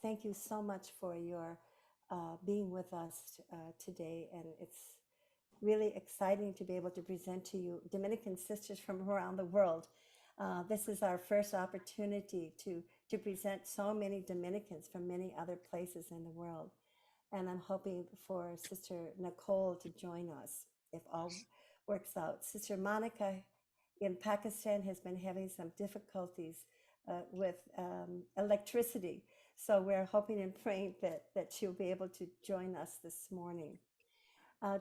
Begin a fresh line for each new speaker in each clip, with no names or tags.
Thank you so much for your being with us today. And it's really exciting to be able to present to you Dominican sisters from around the world. This is our first opportunity to present so many Dominicans from many other places in the world. And I'm hoping for Sister Nicole to join us if all works out. Sister Monica in Pakistan has been having some difficulties with electricity. So we're hoping and praying that she'll be able to join us this morning.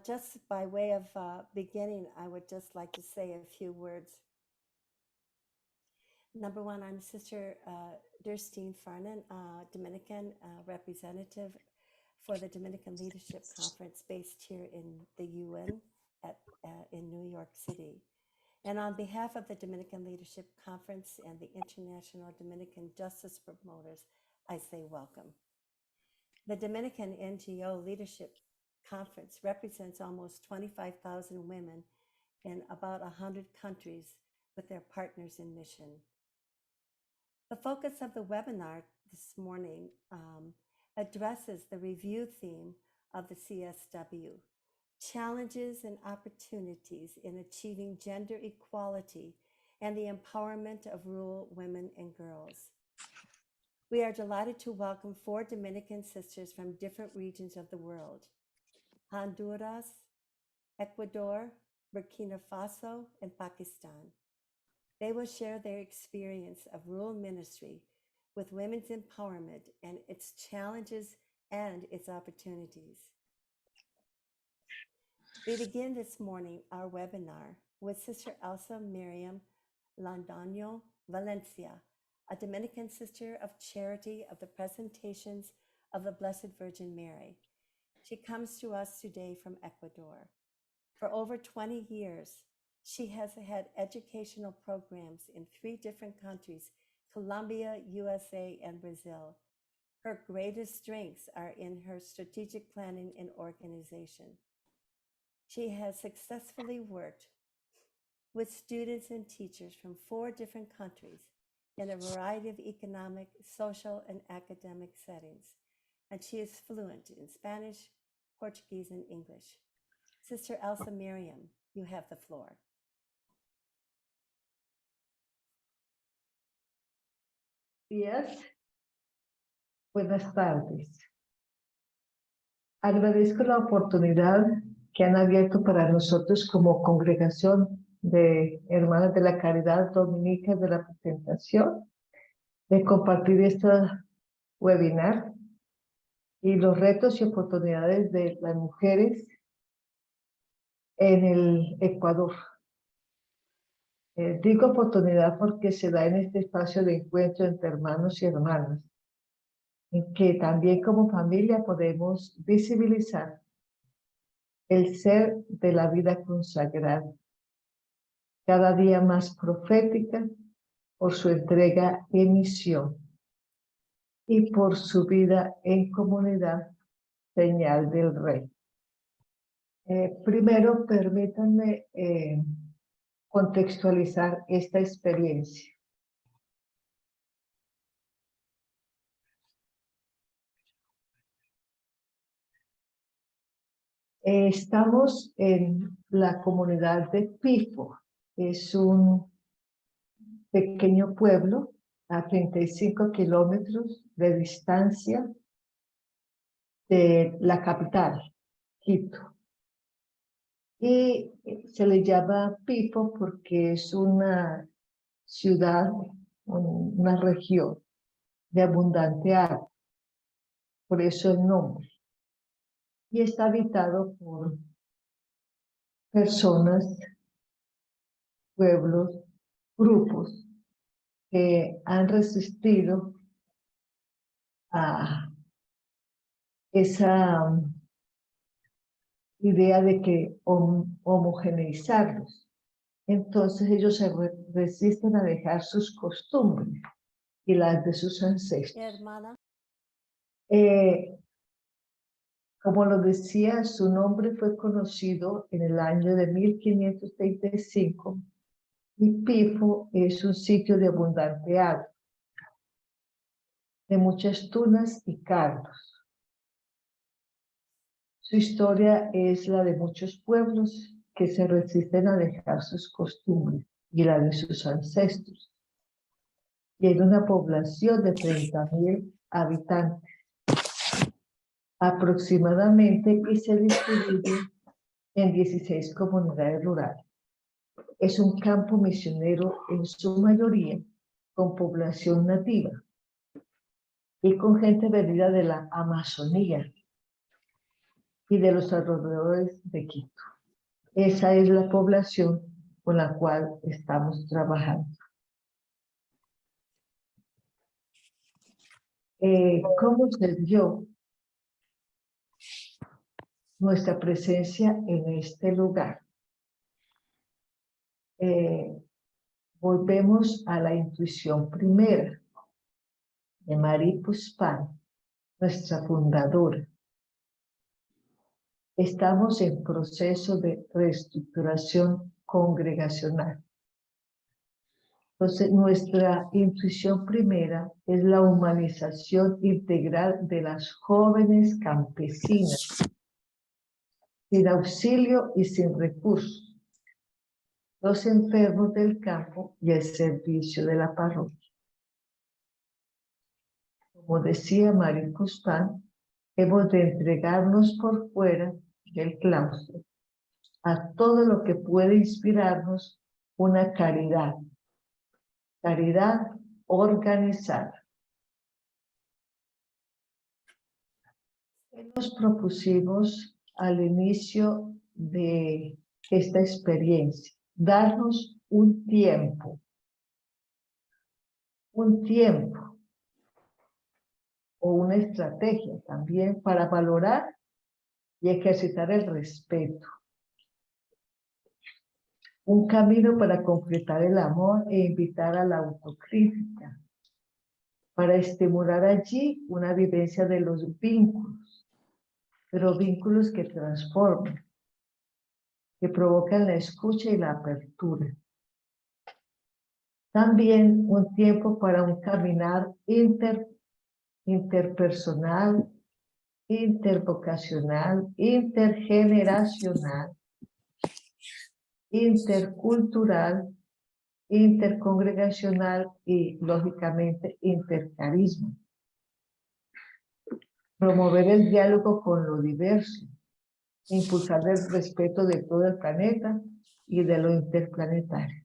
Just by way of beginning, I would just like to say a few words. Number one, I'm Sister Durstein Farnan, Dominican representative for the Dominican Leadership Conference based here in the UN in New York City. And on behalf of the Dominican Leadership Conference and the International Dominican Justice Promoters, I say welcome. The Dominican NGO Leadership Conference represents almost 25,000 women in about 100 countries with their partners in mission. The focus of the webinar this morning addresses the review theme of the CSW, challenges and opportunities in achieving gender equality and the empowerment of rural women and girls. We are delighted to welcome 4 Dominican sisters from different regions of the world: Honduras, Ecuador, Burkina Faso, and Pakistan. They will share their experience of rural ministry with women's empowerment and its challenges and its opportunities. We begin this morning our webinar with Sister Elsa Miriam Londoño Valencia, a Dominican Sister of Charity of the Presentations of the Blessed Virgin Mary. She comes to us today from Ecuador. For over 20 years, she has had educational programs in 3 different countries: Colombia, USA, and Brazil. Her greatest strengths are in her strategic planning and organization. She has successfully worked with students and teachers from 4 different countries in a variety of economic, social, and academic settings, and she is fluent in Spanish, Portuguese, and English. Sister Elsa Miriam, you have the floor.
Días. Buenas tardes. Agradezco la oportunidad que han abierto para nosotros como congregación de Hermanas de la Caridad Dominicas de la Presentación de compartir este webinar y los retos y oportunidades de las mujeres en el Ecuador. Digo oportunidad porque se da en este espacio de encuentro entre hermanos y hermanas, en que también como familia podemos visibilizar el ser de la vida consagrada, cada día más profética por su entrega en misión y por su vida en comunidad, señal del Rey. Primero, permítanme contextualizar esta experiencia. Estamos en la comunidad de Pifo. Es un pequeño pueblo a 35 kilómetros de distancia de la capital, Quito. Y se le llama Pifo porque es una ciudad, una región de abundante agua. Por eso el nombre. Y está habitado por personas, pueblos, grupos que han resistido a esa idea de que homogeneizarlos. Entonces ellos se resisten a dejar sus costumbres y las de sus ancestros.
Hermana.
Como lo decía, su nombre fue conocido en el año de 1535 y Pifo es un sitio de abundante agua. de muchas tunas y caldos. Su historia es la de muchos pueblos que se resisten a dejar sus costumbres y la de sus ancestros. Tiene una población de 30.000 habitantes aproximadamente y se distribuye en 16 comunidades rurales. Es un campo misionero en su mayoría con población nativa y con gente venida de la Amazonía y de los alrededores de Quito. Esa es la población con la cual estamos trabajando. ¿Cómo se dio nuestra presencia en este lugar? Volvemos a la intuición primera de María Puspán, nuestra fundadora. Estamos en proceso de reestructuración congregacional. Entonces, nuestra intuición primera es la humanización integral de las jóvenes campesinas, sin auxilio y sin recursos, los enfermos del campo y el servicio de la parroquia. Como decía María Costán, hemos de entregarnos por fuera del claustro a todo lo que puede inspirarnos una caridad organizada. Nos propusimos al inicio de esta experiencia darnos un tiempo o una estrategia también para valorar y ejercitar el respeto. Un camino para concretar el amor e invitar a la autocrítica, para estimular allí una vivencia de los vínculos, pero vínculos que transforman, que provocan la escucha y la apertura. También un tiempo para un caminar interpersonal, intervocacional, intergeneracional, intercultural, intercongregacional y, lógicamente, intercarisma. Promover el diálogo con lo diverso, impulsar el respeto de todo el planeta y de lo interplanetario.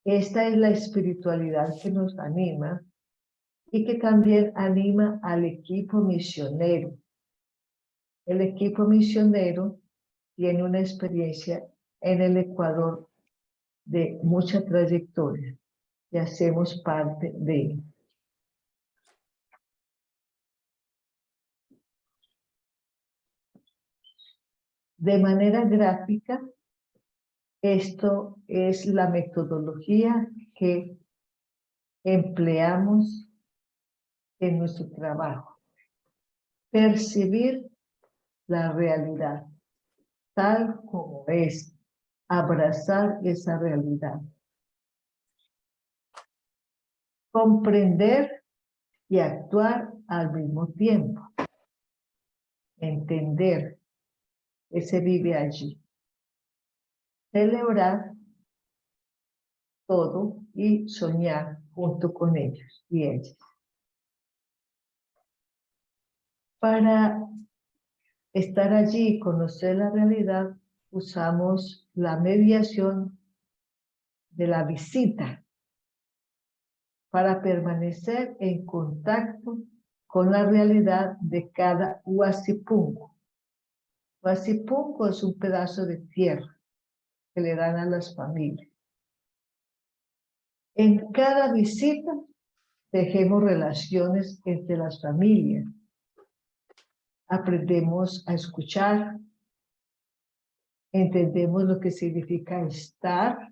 Esta es la espiritualidad que nos anima y que también anima al equipo misionero. El equipo misionero tiene una experiencia en el Ecuador de mucha trayectoria y hacemos parte de él. De manera gráfica, esto es la metodología que empleamos en nuestro trabajo. Percibir la realidad tal como es, abrazar esa realidad. Comprender y actuar al mismo tiempo. Entender que se vive allí. Celebrar todo y soñar junto con ellos y ellas. Para estar allí y conocer la realidad, usamos la mediación de la visita para permanecer en contacto con la realidad de cada huasipungo. Huasipungo es un pedazo de tierra que le dan a las familias. En cada visita tejemos relaciones entre las familias. Aprendemos a escuchar, entendemos lo que significa estar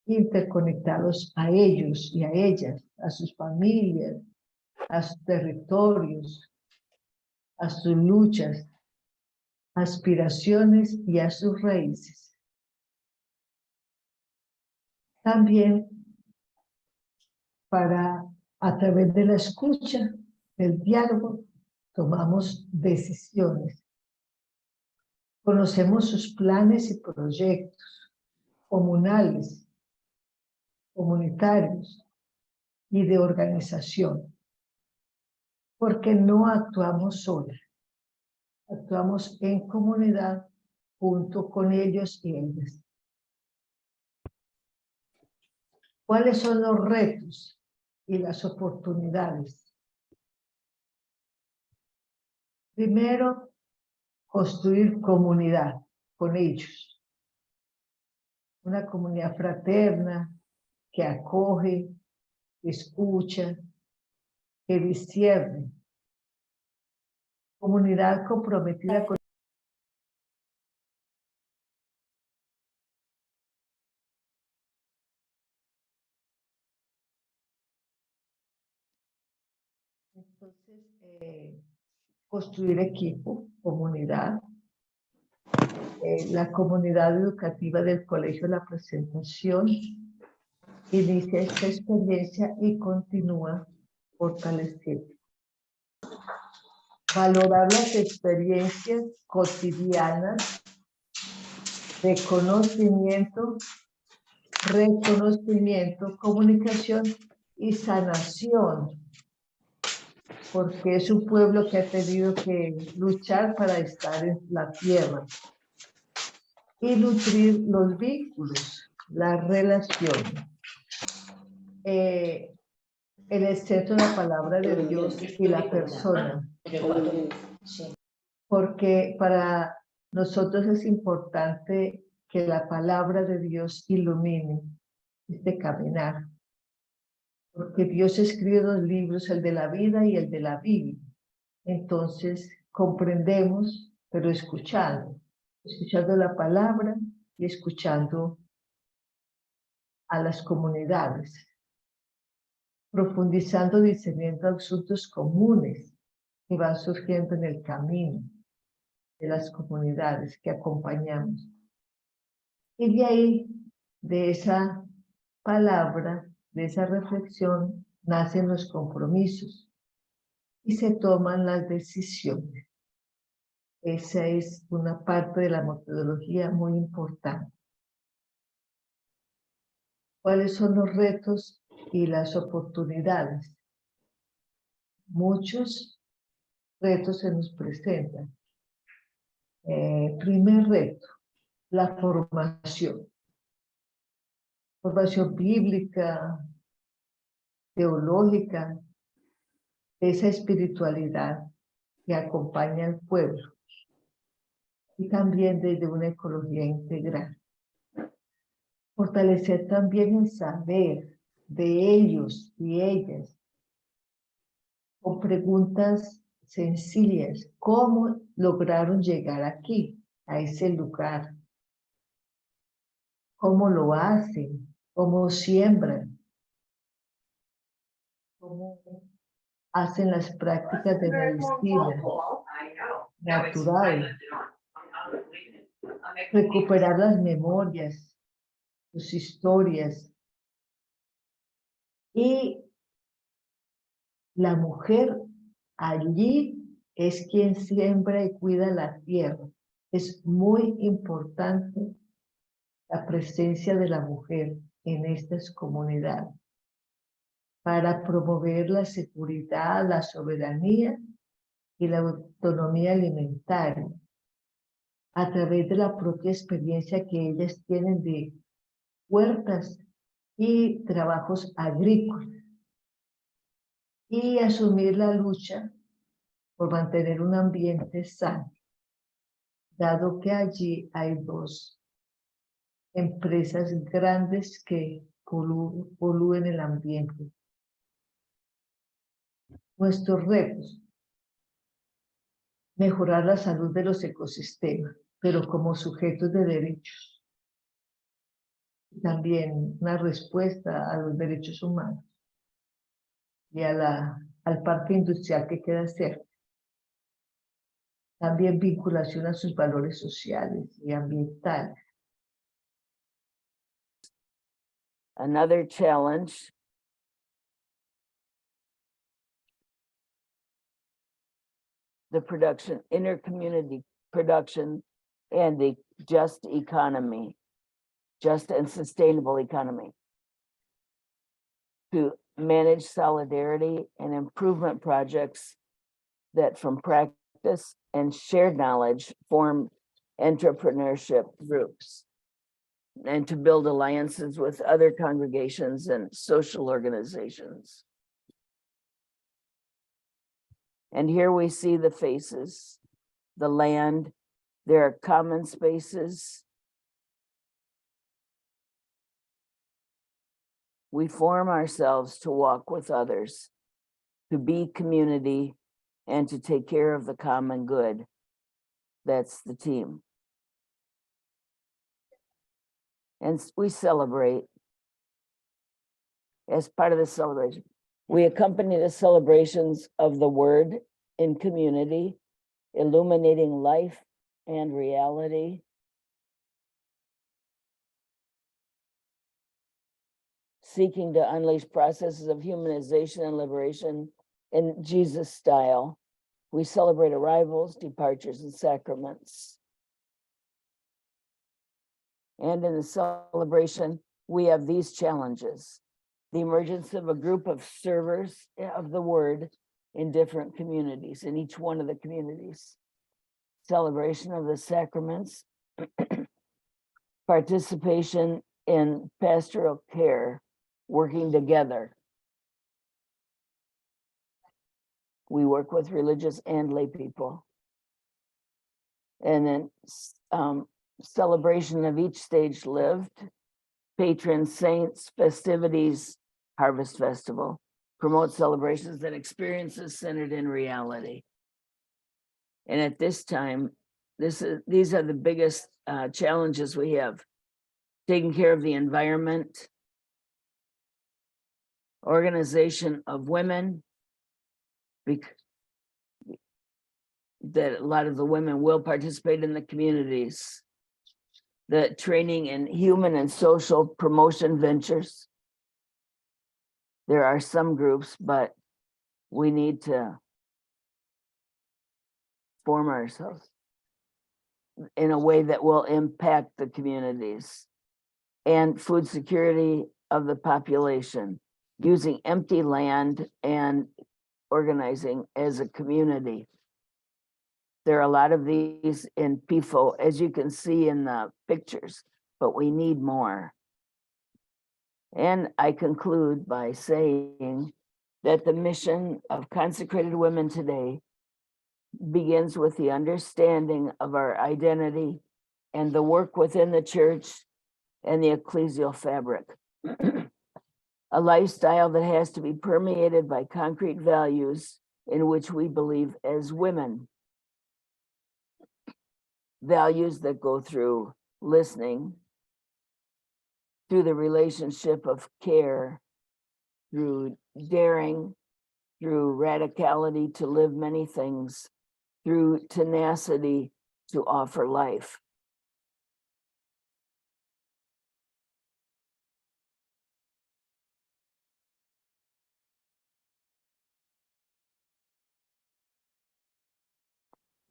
interconectados a ellos y a ellas, a sus familias, a sus territorios, a sus luchas, aspiraciones y a sus raíces. También para A través de la escucha, del diálogo, tomamos decisiones. Conocemos sus planes y proyectos comunales, comunitarios y de organización, porque no actuamos solos, actuamos en comunidad junto con ellos y ellas. ¿Cuáles son los retos y las oportunidades? Primero, construir comunidad con ellos. Una comunidad fraterna que acoge, que escucha, que discierne. Comunidad comprometida con... Entonces, construir equipo, comunidad. La comunidad educativa del colegio La Presentación inicia esta experiencia y continúa fortaleciendo. Valorar las experiencias cotidianas de conocimiento, reconocimiento, comunicación y sanación, porque es un pueblo que ha tenido que luchar para estar en la tierra y nutrir los vínculos, las relaciones. El exceso de la palabra de Dios y la persona, porque para nosotros es importante que la palabra de Dios ilumine este caminar, porque Dios escribe dos libros, el de la vida y el de la Biblia. Entonces comprendemos, pero escuchando la palabra y escuchando a las comunidades, profundizando, discerniendo asuntos comunes que van surgiendo en el camino de las comunidades que acompañamos. Y de ahí, de esa palabra, de esa reflexión, nacen los compromisos y se toman las decisiones. Esa es una parte de la metodología muy importante. ¿Cuáles son los retos y las oportunidades? Muchos retos se nos presentan. Primer reto, la formación. Formación bíblica, teológica, esa espiritualidad que acompaña al pueblo. Y también desde una ecología integral. Fortalecer también el saber de ellos y ellas, con preguntas sencillas. ¿Cómo lograron llegar aquí, a ese lugar? ¿Cómo lo hacen? ¿Cómo siembran? ¿Cómo hacen las prácticas de medicina natural? Recuperar las memorias, sus historias. Y la mujer allí es quien siembra y cuida la tierra. Es muy importante la presencia de la mujer en estas comunidades para promover la seguridad, la soberanía y la autonomía alimentaria a través de la propia experiencia que ellas tienen de huertas y trabajos agrícolas, y asumir la lucha por mantener un ambiente sano, dado que allí hay dos empresas grandes que polúen el ambiente. Nuestros retos: mejorar la salud de los ecosistemas, pero como sujetos de derechos. También una respuesta a los derechos humanos y al parque industrial que queda cerca. También vinculación a sus valores sociales y ambientales.
Another challenge the production, inter-community production, and the just economy, just and sustainable economy. To manage solidarity and improvement projects that from practice and shared knowledge form entrepreneurship groups, and to build alliances with other congregations and social organizations. And here we see the faces, the land. There are common spaces. We form ourselves to walk with others, to be community, and to take care of the common good. That's the team. And we celebrate. As part of the celebration, we accompany the celebrations of the word in community, illuminating life and reality. Seeking to unleash processes of humanization and liberation in Jesus style. We celebrate arrivals, departures, and sacraments. And in the celebration, we have these challenges. The emergence of a group of servers of the word in different communities, in each one of the communities. Celebration of the sacraments, participation in pastoral care, working together. We work with religious and lay people. And then celebration of each stage lived, patron saints, festivities, harvest festival, promote celebrations and experiences centered in reality. And at this time, these are the biggest challenges we have. Taking care of the environment, organization of women, that a lot of the women will participate in the communities, the training in human and social promotion ventures. There are some groups, but we need to form ourselves in a way that will impact the communities. And food security of the population, using empty land and organizing as a community. There are a lot of these in PIFO, as you can see in the pictures, but we need more. And I conclude by saying that the mission of consecrated women today begins with the understanding of our identity and the work within the church and the ecclesial fabric. A lifestyle that has to be permeated by concrete values in which we believe as women. Values that go through listening, through the relationship of care, through daring, through radicality to live many things, through tenacity to offer life.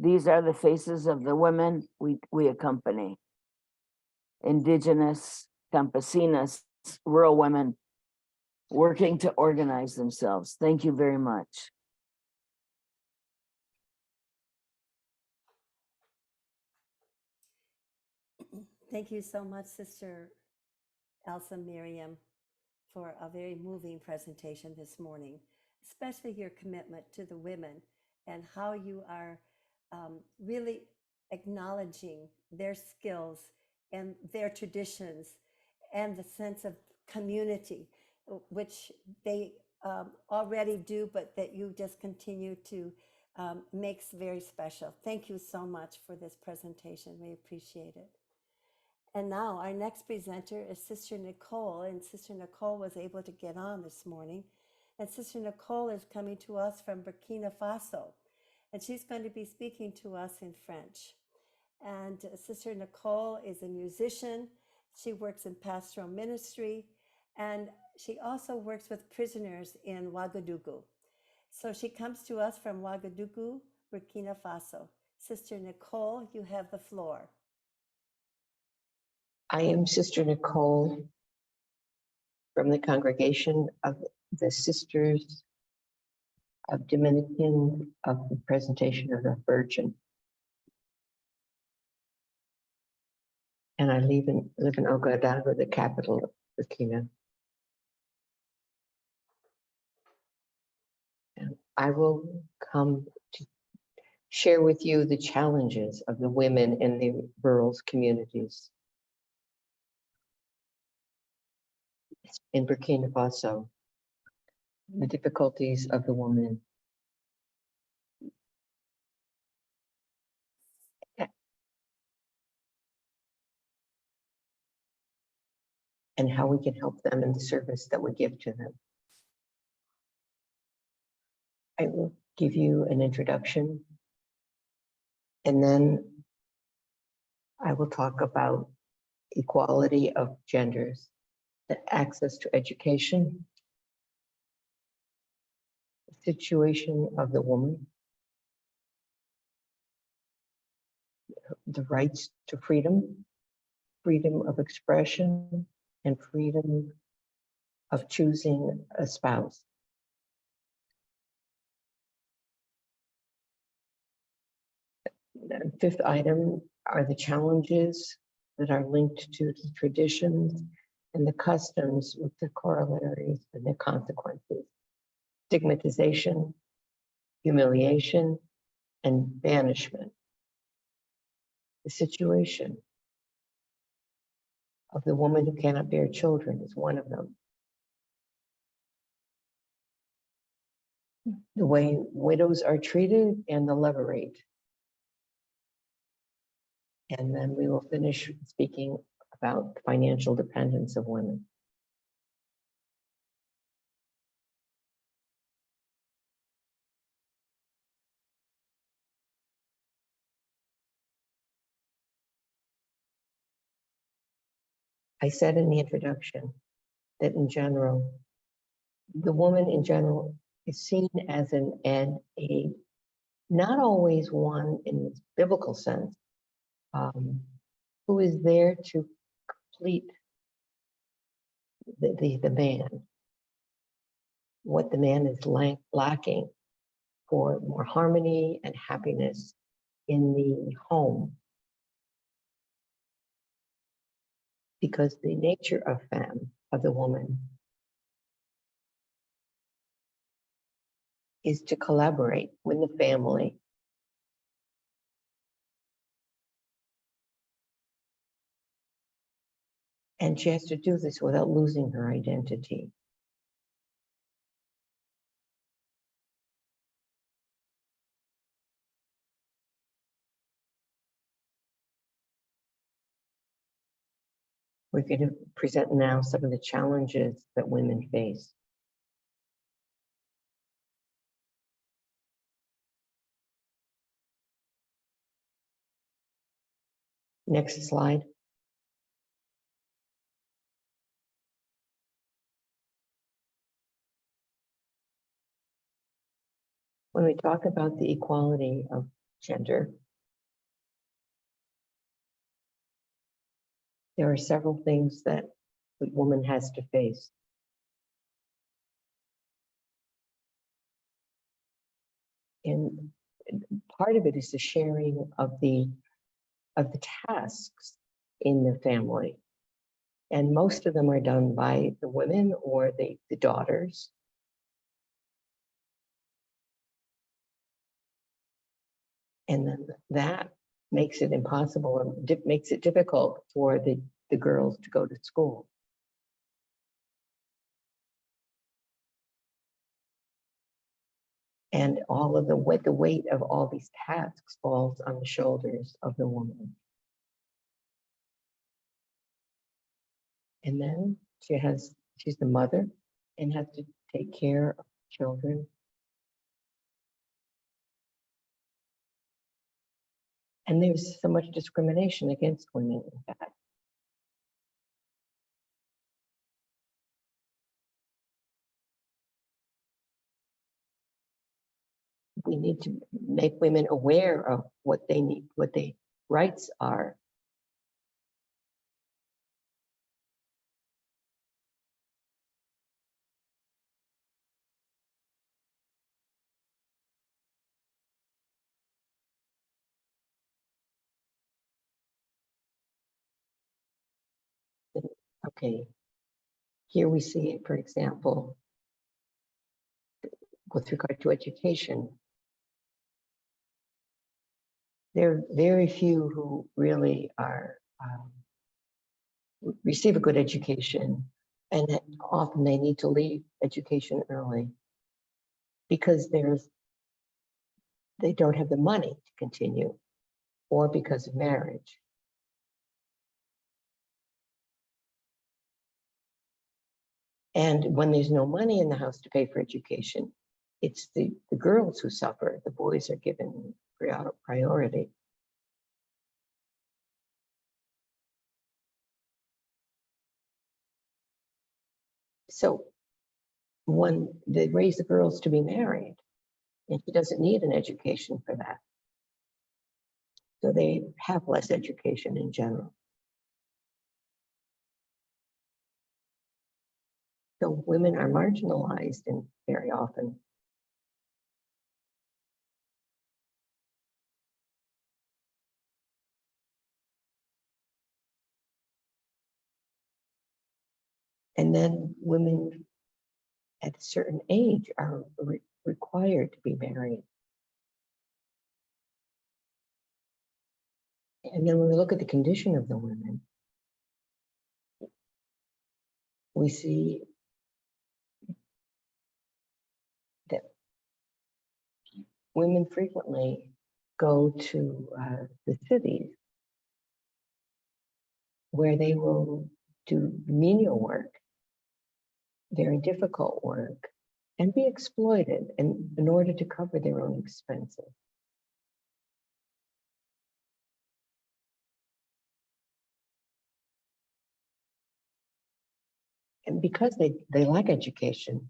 These are the faces of the women we accompany. Indigenous, campesinas, rural women working to organize themselves. Thank you very much.
Thank you so much, Sister Elsa Miriam, for a very moving presentation this morning, especially your commitment to the women and how you are really acknowledging their skills and their traditions and the sense of community, which they already do, but that you just continue to makes very special. Thank you so much for this presentation. We appreciate it. And now our next presenter is Sister Nicole, and Sister Nicole was able to get on this morning. And Sister Nicole is coming to us from Burkina Faso, and she's going to be speaking to us in French. And Sister Nicole is a musician. She works in pastoral ministry, and she also works with prisoners in Ouagadougou. So she comes to us from Ouagadougou, Burkina Faso. Sister Nicole, you have the floor.
I am Sister Nicole from the Congregation of the Sisters of Dominican of the Presentation of the Virgin. And I live in Ouagadougou, the capital of Burkina. And I will come to share with you the challenges of the women in the rural communities in Burkina Faso, the difficulties of the woman. And how we can help them in the service that we give to them. I will give you an introduction, and then I will talk about equality of genders, the access to education, the situation of the woman, the rights to freedom, freedom of expression, and freedom of choosing a spouse. The fifth item are the challenges that are linked to the traditions and the customs with the corollaries and the consequences. Stigmatization, humiliation, and banishment. The situation of the woman who cannot bear children is one of them. The way widows are treated and the lever rate. And then we will finish speaking about financial dependence of women. I said in the introduction that in general, the woman in general is seen as a not always one in its biblical sense, who is there to complete the man, what the man is lacking for more harmony and happiness in the home. Because the nature of the woman, is to collaborate with the family. And she has to do this without losing her identity. We're going to present now some of the challenges that women face. Next slide. When we talk about the equality of gender, there are several things that the woman has to face. And part of it is the sharing of the tasks in the family. And most of them are done by the women or the daughters. And then that makes it impossible, or makes it difficult for the girls to go to school. And all of the weight of all these tasks falls on the shoulders of the woman. And then she's the mother and has to take care of children. And there's so much discrimination against women in fact. we need to make women aware of what they need, what their rights are. Okay, here we see it, for example, with regard to education. There are very few who really are receive a good education, and that often they need to leave education early because they don't have the money to continue, or because of marriage. And when there's no money in the house to pay for education, it's the girls who suffer. The boys are given priority. So when they raise the girls to be married, and she doesn't need an education for that. So they have less education in general. So women are marginalized and very often. And then women at a certain age are required to be married. And then when we look at the condition of the women, we see that women frequently go to the cities where they will do menial work, very difficult work, and be exploited in order to cover their own expenses. And because they lack education,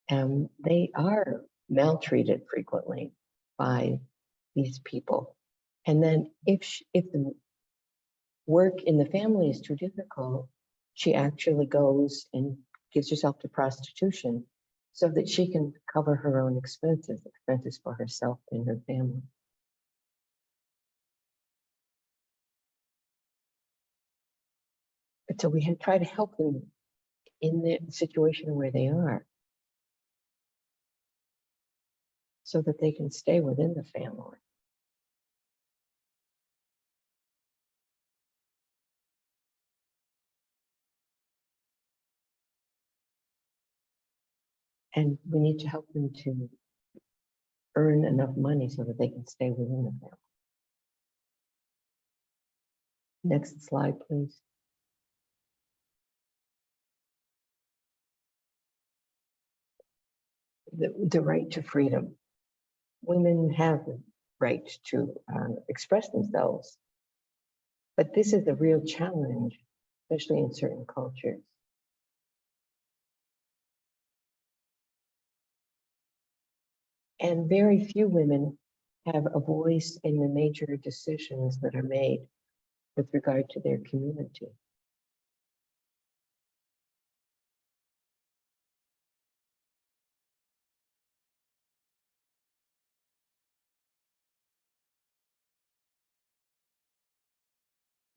they are maltreated frequently by these people. And then if the work in the family is too difficult, she actually goes and gives herself to prostitution so that she can cover her own expenses for herself and her family. But so we have tried to help them in the situation where they are so that they can stay within the family. And we need to help them to earn enough money so that they can stay within the family. Next slide, please. The right to freedom. Women have the right to express themselves, but this is a real challenge, especially in certain cultures. And very few women have a voice in the major decisions that are made with regard to their community.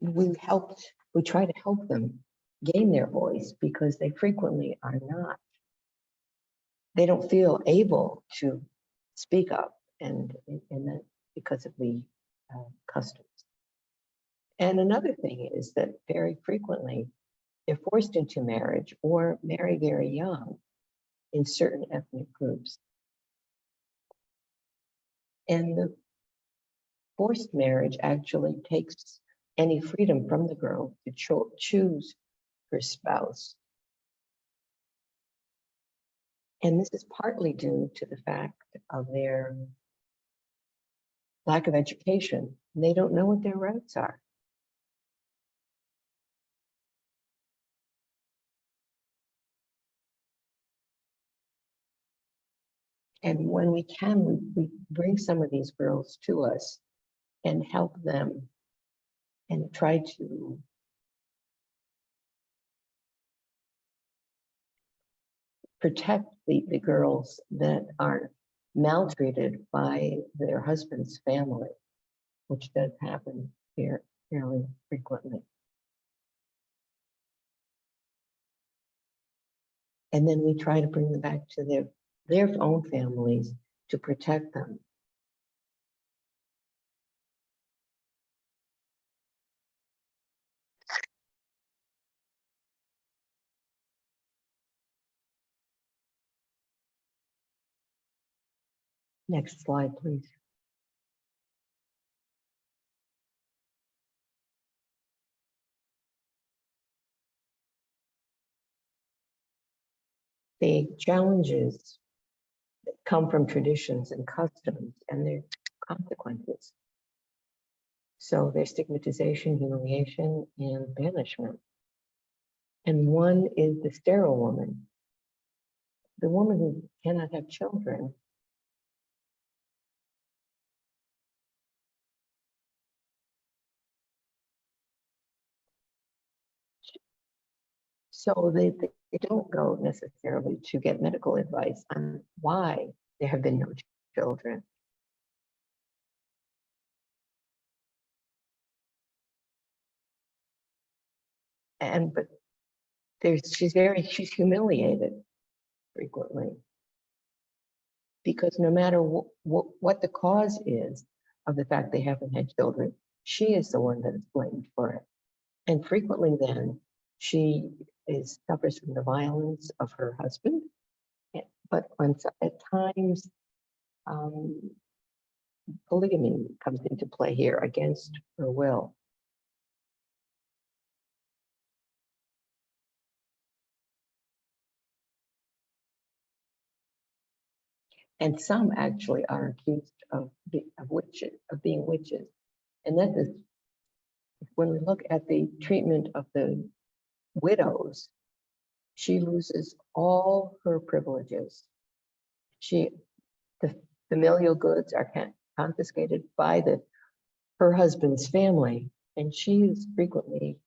We try to help them gain their voice because they frequently are not. They don't feel able to speak up, and that because of the customs. And another thing is that very frequently they're forced into marriage or marry very young in certain ethnic groups. And the forced marriage actually takes any freedom from the girl to choose her spouse. And this is partly due to the fact of their lack of education. They don't know what their rights are. And when we can, we bring some of these girls to us and help them and try to protect the girls that are maltreated by their husband's family, which does happen here fairly frequently. And then we try to bring them back to their own families to protect them. Next slide, please. The challenges that come from traditions and customs and their consequences. So there's stigmatization, humiliation, and banishment. And one is the sterile woman, the woman who cannot have children. So they don't go necessarily to get medical advice on why there have been no children. But she's humiliated frequently, because no matter what the cause is of the fact they haven't had children, she is the one that is blamed for it. And frequently then she suffers from the violence of her husband, but at times polygamy comes into play here against her will. And some actually are accused of being witches. And that is, when we look at the treatment of the widows, she loses all her privileges. The familial goods are confiscated by her husband's family, and she is frequently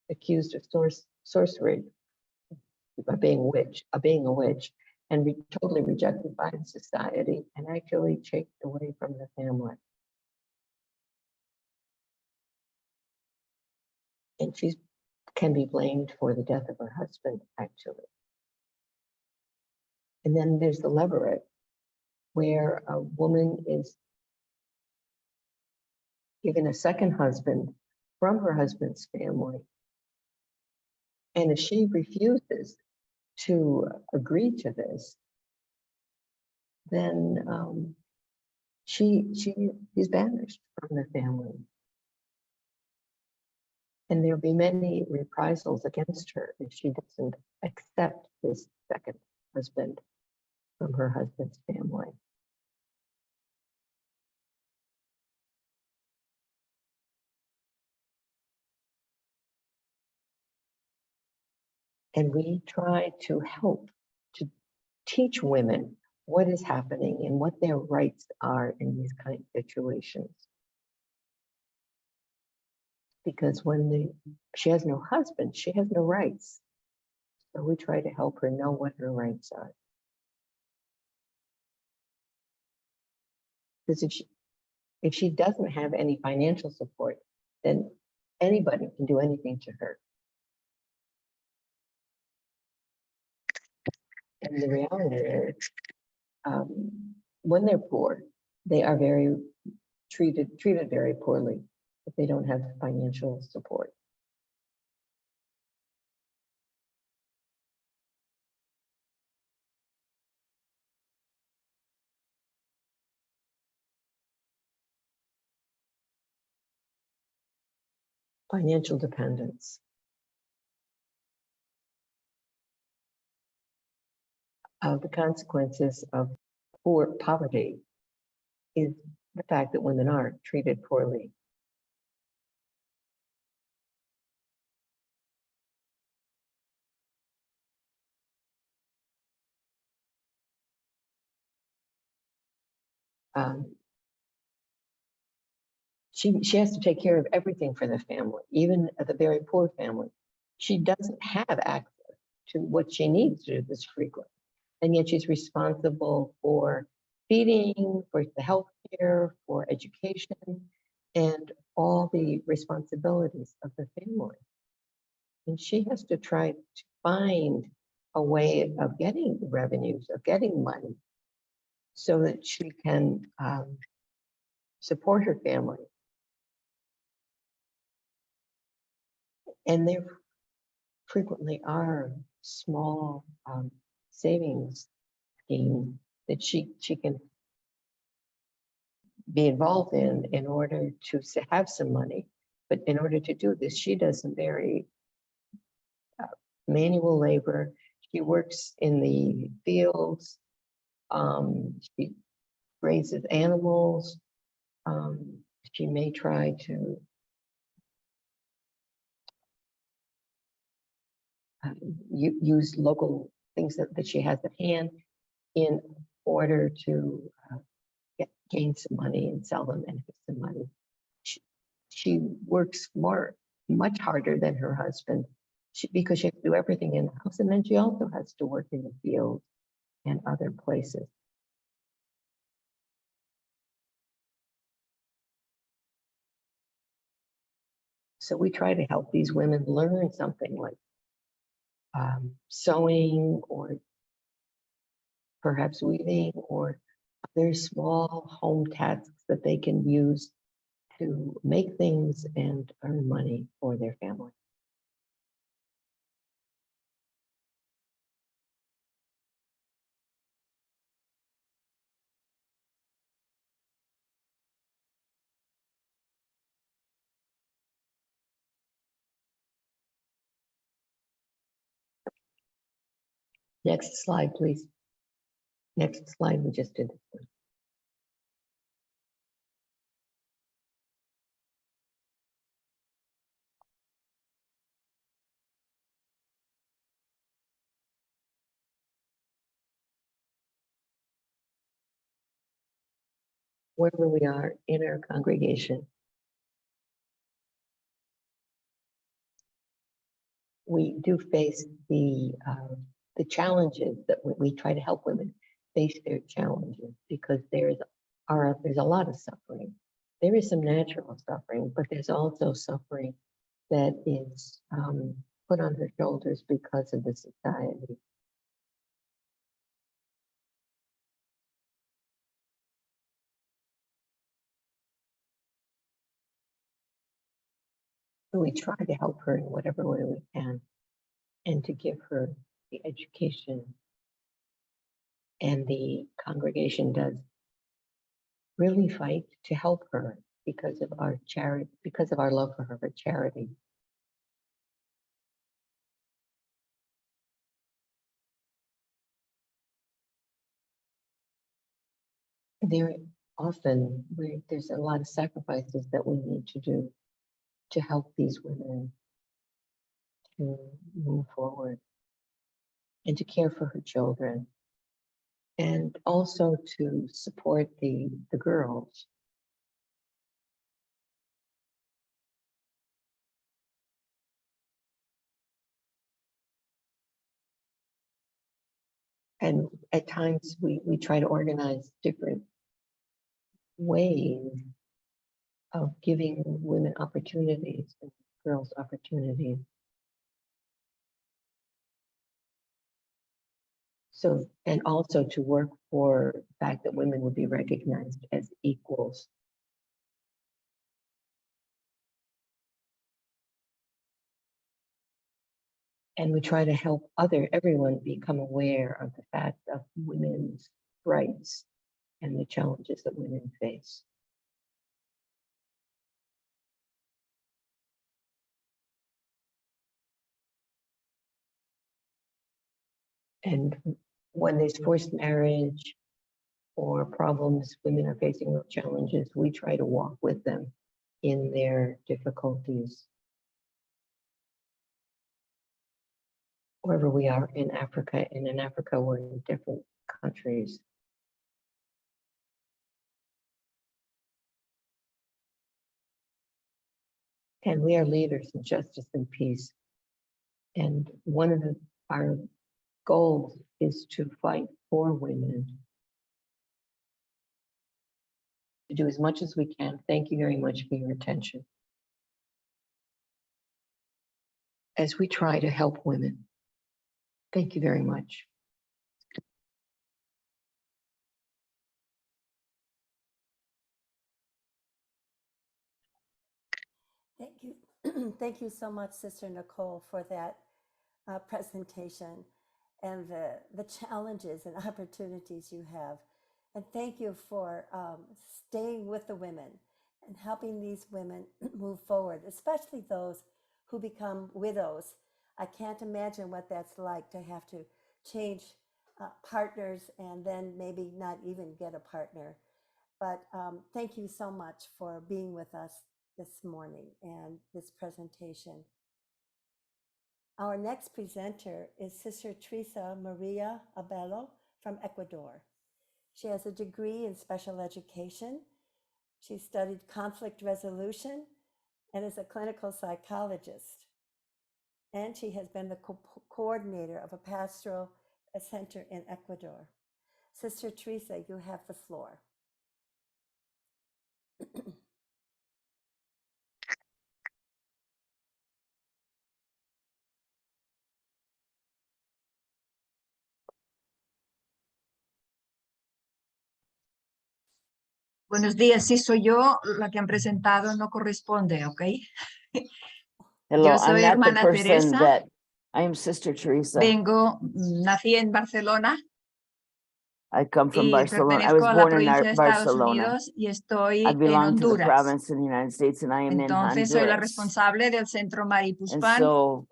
accused of sorcery, of being a witch, and totally rejected by the society, and actually chased away from the family. And she can be blamed for the death of her husband, actually. And then there's the levirate, where a woman is given a second husband from her husband's family. And if she refuses to agree to this, then she is banished from the family. And there'll be many reprisals against her if she doesn't accept this second husband from her husband's family. And we try to help to teach women what is happening and what their rights are in these kind of situations. Because when she has no husband, she has no rights. So we try to help her know what her rights are. Because if she doesn't have any financial support, then anybody can do anything to her. And the reality is, when they're poor, they are treated very poorly if they don't have financial support. Financial dependence. The consequences of poverty is the fact that women are treated poorly. she has to take care of everything for the family, even the very poor family. She doesn't have access to what she needs to do this frequently. And yet she's responsible for feeding, for the health care, for education, and all the responsibilities of the family. And she has to try to find a way of getting revenues, of getting money, so that she can support her family. And there frequently are small savings schemes that she can be involved in order to have some money. But in order to do this, she does some very manual labor. She works in the fields. She raises animals. She may try to use local things that she has at hand in order to gain some money and sell them and get some money. She works much harder than her husband because she has to do everything in the house. And then she also has to work in the field and other places. So we try to help these women learn something like sewing, or perhaps weaving, or other small home tasks that they can use to make things and earn money for their family. Next slide, please. Next slide, we just did this one. Wherever we are in our congregation, we do face the challenges that we try to help women face their challenges, because there's a lot of suffering. There is some natural suffering, but there's also suffering that is put on her shoulders because of the society. So we try to help her in whatever way we can, and to give her the education. And the congregation does really fight to help her because of our charity, because of our love for her charity. There's a lot of sacrifices that we need to do to help these women to move forward and to care for her children, and also to support the girls. And at times we try to organize different ways of giving women opportunities and girls opportunities. So, and also to work for the fact that women would be recognized as equals. And we try to help everyone become aware of the fact of women's rights and the challenges that women face. And when there's forced marriage or problems, women are facing real challenges, we try to walk with them in their difficulties. Wherever we are in Africa, and in Africa we're in different countries. And we are leaders in justice and peace. And one of our goals is to fight for women. To do as much as we can. Thank you very much for your attention. As we try to help women. Thank you very much.
Thank you. Thank you so much, Sister Nicole, for that presentation and the challenges and opportunities you have. And thank you for staying with the women and helping these women move forward, especially those who become widows. I can't imagine what that's like to have to change partners and then maybe not even get a partner. But thank you so much for being with us this morning and this presentation. Our next presenter is Sister Teresa Maria Abello from Ecuador. She has a degree in special education. She studied conflict resolution and is a clinical psychologist. And she has been the coordinator of a pastoral center in Ecuador. Sister Teresa, you have the floor.
Buenos días, sí soy yo, la que han presentado no corresponde, ¿ok?
Hello,
Yo soy
I'm not the
hermana
person
Teresa.
that, I am Sister Teresa.
Nací en Barcelona
I come from
y
Barcelona. I
pertenezco
was
a la
born in
provincia de Estados
Barcelona.
Unidos y estoy
I
en
belong to the
Honduras.
province in the United States and I am in
Entonces soy la
Honduras.
responsable del centro
And
Maripuspán
so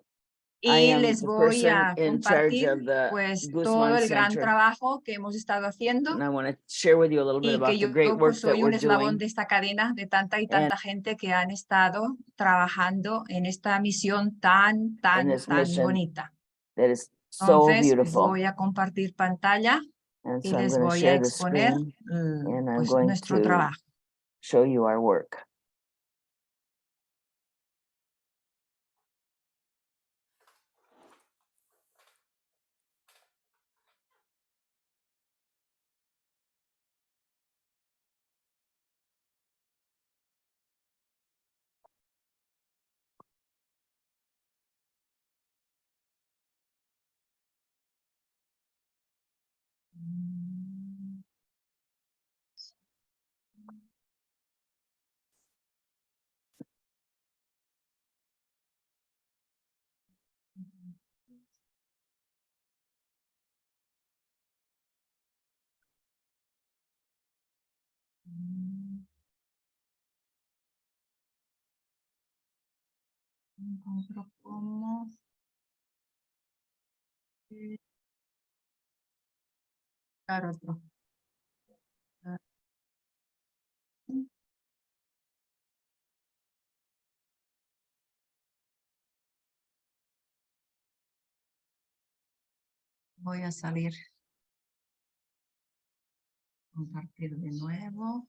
I
y
am
les
the
voy
person
a
in charge
compartir
of the
pues todo
Guzman
el gran
Center.
trabajo que hemos estado haciendo
And I want to share with you a little bit
y que
about the
yo
great work
pues
that
soy
we're
un eslabón
doing.
de esta cadena de tanta y tanta gente que han estado trabajando en esta misión tan
this mission
bonita.
That is so
Entonces
beautiful.
voy a compartir pantalla
And
y
so I'm
les
going to
voy a
share the
exponer
screen and I'm
pues,
going
nuestro
to
trabajo.
show you our work.
Encuentro cómo buscar otro. Voy a salir. Compartir de nuevo.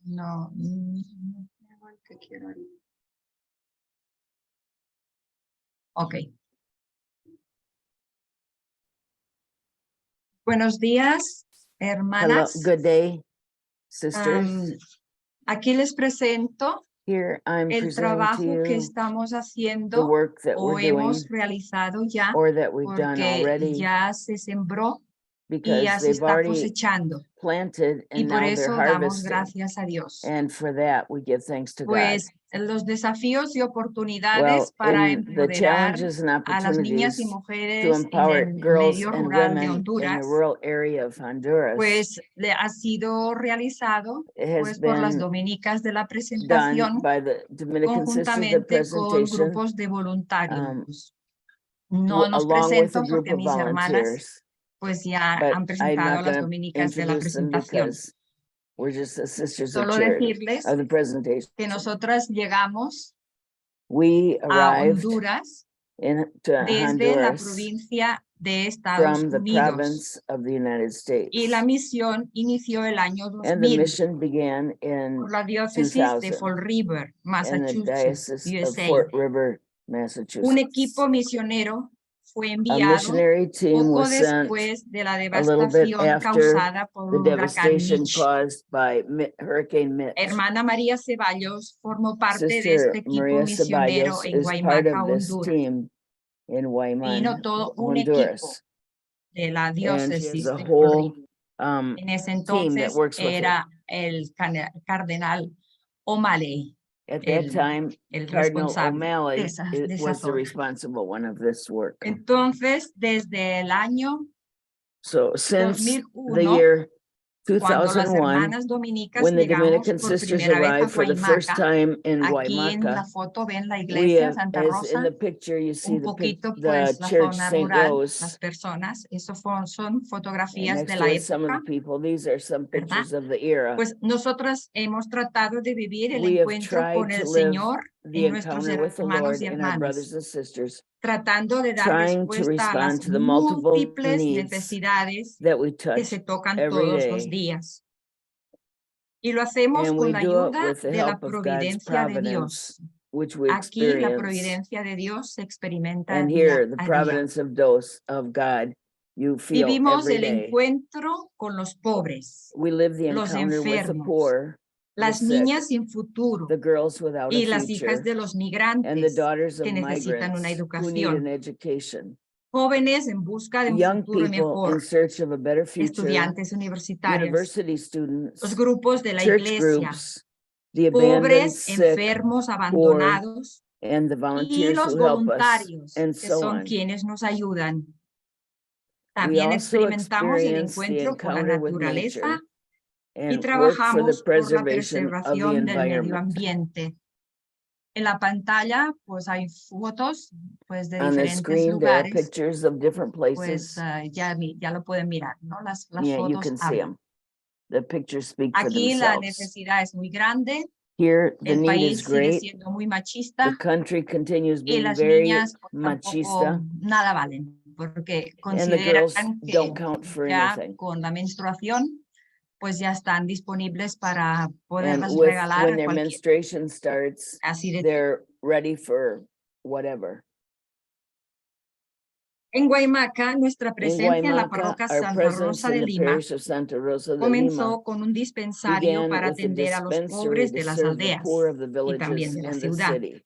No, no el que quiero ahorita. Ok. Buenos días,
Hello,
hermanas.
good day, sisters.
Aquí les presento
Here I'm
el
presenting to
trabajo que
you
estamos
the
haciendo
work that
o
we're doing
hemos realizado ya,
or that we've done
porque
already
ya se sembró y
because
ya se
they've
está
already
cosechando.
planted
Y
and
por
now they're
eso damos
harvesting.
gracias a Dios.
And for that we give thanks to God.
Pues los desafíos y
Well,
oportunidades para
in the
empoderar
challenges and
a las niñas
opportunities
y
to
mujeres en
empower
el
girls
medio
and
rural de
women in the
Honduras,
rural area of Honduras
pues le ha sido realizado
it has
pues por las
been
dominicas de la
done
presentación
by the Dominican Sisters, the
conjuntamente con
presentation,
grupos de voluntarios. No nos
along with a
presento
group
porque
of
mis hermanas
volunteers.
pues ya
But
han
I'm
presentado a
not
las
going to
dominicas de la
introduce them
presentación.
because we're just the sisters of
Solo
charity,
decirles
of the presentation.
que nosotras llegamos
We
a
arrived
Honduras
to
desde la
Honduras
provincia de Estados
from the
Unidos.
province of the United States.
Y la misión inició el año
And the
2000
mission began in
por la diócesis de
2000
Fall River,
in the
Massachusetts,
Diocese of
USA.
Fort River,
Un
Massachusetts.
equipo misionero fue
A
enviado
missionary team
poco
was sent
después de la
a little bit
devastación
after
causada por
the
el huracán
devastation
Mitch.
caused by Hurricane Mitch.
Hermana María Ceballos formó parte de
Sister
este equipo
Maria
misionero
Ceballos
en
is part
Guaymaca,
of this
Honduras.
team in Guayman,
Vino todo un equipo
Honduras.
de la
And she has
diócesis
a
de Fall
whole
River.
team
En ese
that
entonces
works with her.
era el cardenal O'Malley,
At that time,
el
Cardinal
responsable
O'Malley
de esa
was the
zona.
responsible one of this work.
Entonces, desde el año
So since the
2001,
year
cuando las
2001,
hermanas dominicas
when the
llegamos
Dominican
por
Sisters
primera vez a
arrived for the first
Guaymaca,
time in
aquí en la
Guaymaca,
foto ven la
we
iglesia
have,
Santa
as in
Rosa,
the picture, you see
un
the
poquito pues la
church
zona
St.
rural,
Rose.
las personas, eso son
And
fotografías
next
de
to
la
it, some of
época,
the people, these are some
¿verdad?
pictures of the era.
Pues nosotras hemos tratado de vivir el
We have
encuentro
tried
con
to
el
live
Señor
the
en nuestros
encounter with the
hermanos
Lord
y
and our brothers
hermanas,
and sisters,
tratando de dar
trying to
respuesta a las
respond to the multiple
múltiples
needs
necesidades
that we
que se
touch
tocan
every
todos los
day.
días. Y lo hacemos
And
con
we
la
do it
ayuda
with the
de la
help of God's
providencia de
providence,
Dios.
which we
Aquí la
experience.
providencia de Dios se experimenta
And
día
here, the
a día.
providence of God, you feel
Vivimos
every
el
day.
encuentro con los pobres,
We live the
los
encounter with the
enfermos,
poor, the
las
sick,
niñas sin futuro
the girls without a
y las hijas
future,
de los
and the
migrantes
daughters of
que necesitan una
migrants who need an
educación.
education.
Jóvenes en busca de un
Young
futuro
people in
mejor,
search of a better future,
estudiantes universitarios,
university
los
students,
grupos de la
church
iglesia,
groups, the abandoned,
pobres,
sick,
enfermos,
poor,
abandonados
and the
y
volunteers
los
who help us,
voluntarios,
and
que
so
son
on.
quienes nos ayudan.
We
También
also
experimentamos el
experience the
encuentro con la
encounter with
naturaleza
nature
y
and work for the
trabajamos por la
preservation of the
preservación del medio
environment.
ambiente. En la pantalla, pues hay fotos pues, de
On the
diferentes
screen, there are
lugares,
pictures of different
pues
places.
ya lo pueden mirar, ¿no? Las
Yeah, you
fotos
can see
hablan.
them. The pictures speak for
Aquí la
themselves.
necesidad es muy grande,
Here, the
el
need is
país sigue
great.
siendo muy
The
machista
country continues
y
being
las
very
niñas pues,
machista,
tampoco nada valen, porque
and the girls
consideran que
don't count for
ya
anything.
con la menstruación pues ya están disponibles para
And
poderlas
with
regalar
when
a
their
cualquiera.
menstruation starts,
Así de
they're ready for whatever.
En Guaymaca, nuestra
In
presencia en la
Guaymaca,
parroquia
our
Santa
presence
Rosa
in
de
the
Lima
parish of Santa Rosa de Lima
comenzó con un dispensario
began
para
with a
atender a los
dispensary
pobres
to
de las
serve the
aldeas
poor of the
y también
villages
de la
and the
ciudad.
city.